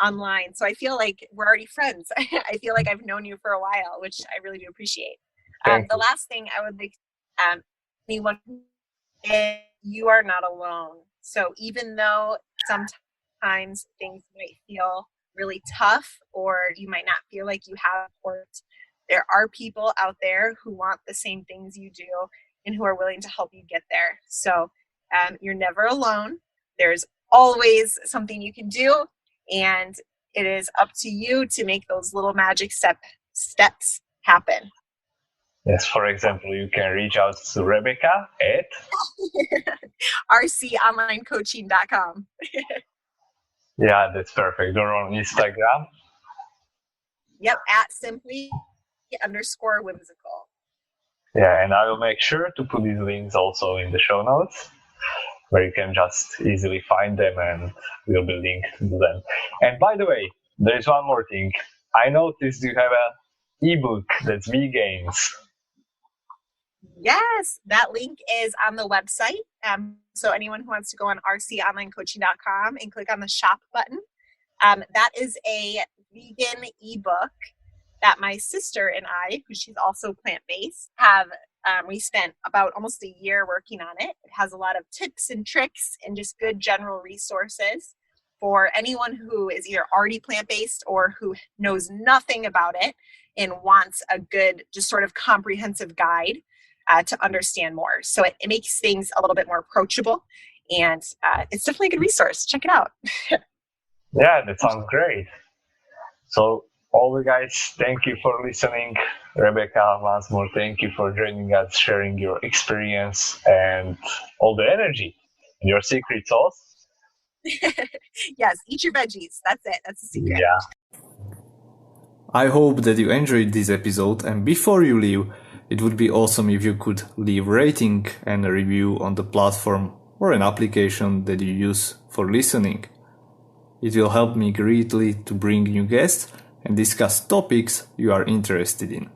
Speaker 2: online. So I feel like we're already friends. I feel like I've known you for a while, which I really do appreciate. The last thing I would like anyone is, you are not alone. So even though sometimes things might feel really tough, or you might not feel like you have support, there are people out there who want the same things you do and who are willing to help you get there. So you're never alone. There's always something you can do, and it is up to you to make those little magic steps happen.
Speaker 1: Yes, for example, you can reach out to Rebecca at
Speaker 2: rconlinecoaching.com.
Speaker 1: Yeah, that's perfect. Or on Instagram.
Speaker 2: Yep, at simply_whimsical.
Speaker 1: Yeah, and I will make sure to put these links also in the show notes, where you can just easily find them and will be linked to them. And by the way, there is one more thing. I noticed you have a ebook that's V-Gains.
Speaker 2: Yes, that link is on the website. So anyone who wants to go on rconlinecoaching.com and click on the shop button, that is a vegan ebook that my sister and I, who she's also plant-based, have. We spent about almost a year working on it. It has a lot of tips and tricks and just good general resources for anyone who is either already plant-based or who knows nothing about it and wants a good, just sort of comprehensive guide to understand more. So it makes things a little bit more approachable, and it's definitely a good resource. Check it out.
Speaker 1: Yeah, that sounds great. So All the guys, thank you for listening. Rebecca, once more, thank you for joining us, sharing your experience and all the energy and your secret sauce.
Speaker 2: Yes, eat your veggies. That's it. That's the secret.
Speaker 1: Yeah. I hope that you enjoyed this episode, and before you leave, it would be awesome if you could leave rating and a review on the platform or an application that you use for listening. It will help me greatly to bring new guests and discuss topics you are interested in.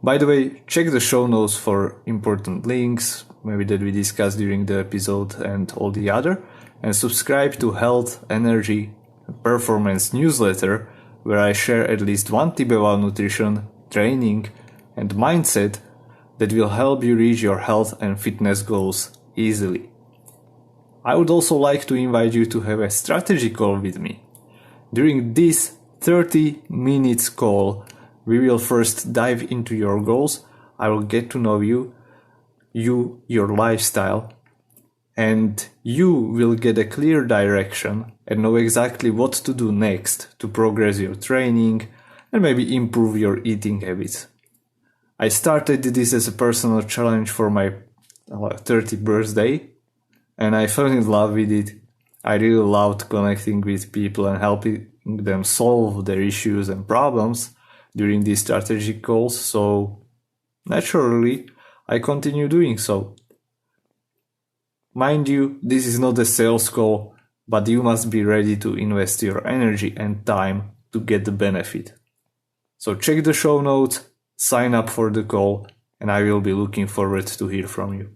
Speaker 1: By the way, check the show notes for important links, maybe that we discussed during the episode and all the other, and subscribe to Health, Energy, and Performance newsletter, where I share at least one tip about nutrition, training, and mindset that will help you reach your health and fitness goals easily. I would also like to invite you to have a strategy call with me. During this 30 minutes call, we will first dive into your goals. I will get to know you, your lifestyle, and you will get a clear direction and know exactly what to do next to progress your training and maybe improve your eating habits. I started this as a personal challenge for my 30th birthday, and I fell in love with it. I really loved connecting with people and helping them solve their issues and problems during these strategic calls, so naturally I continue doing so. Mind you, this is not a sales call, but you must be ready to invest your energy and time to get the benefit. So check the show notes, sign up for the call, and I will be looking forward to hear from you.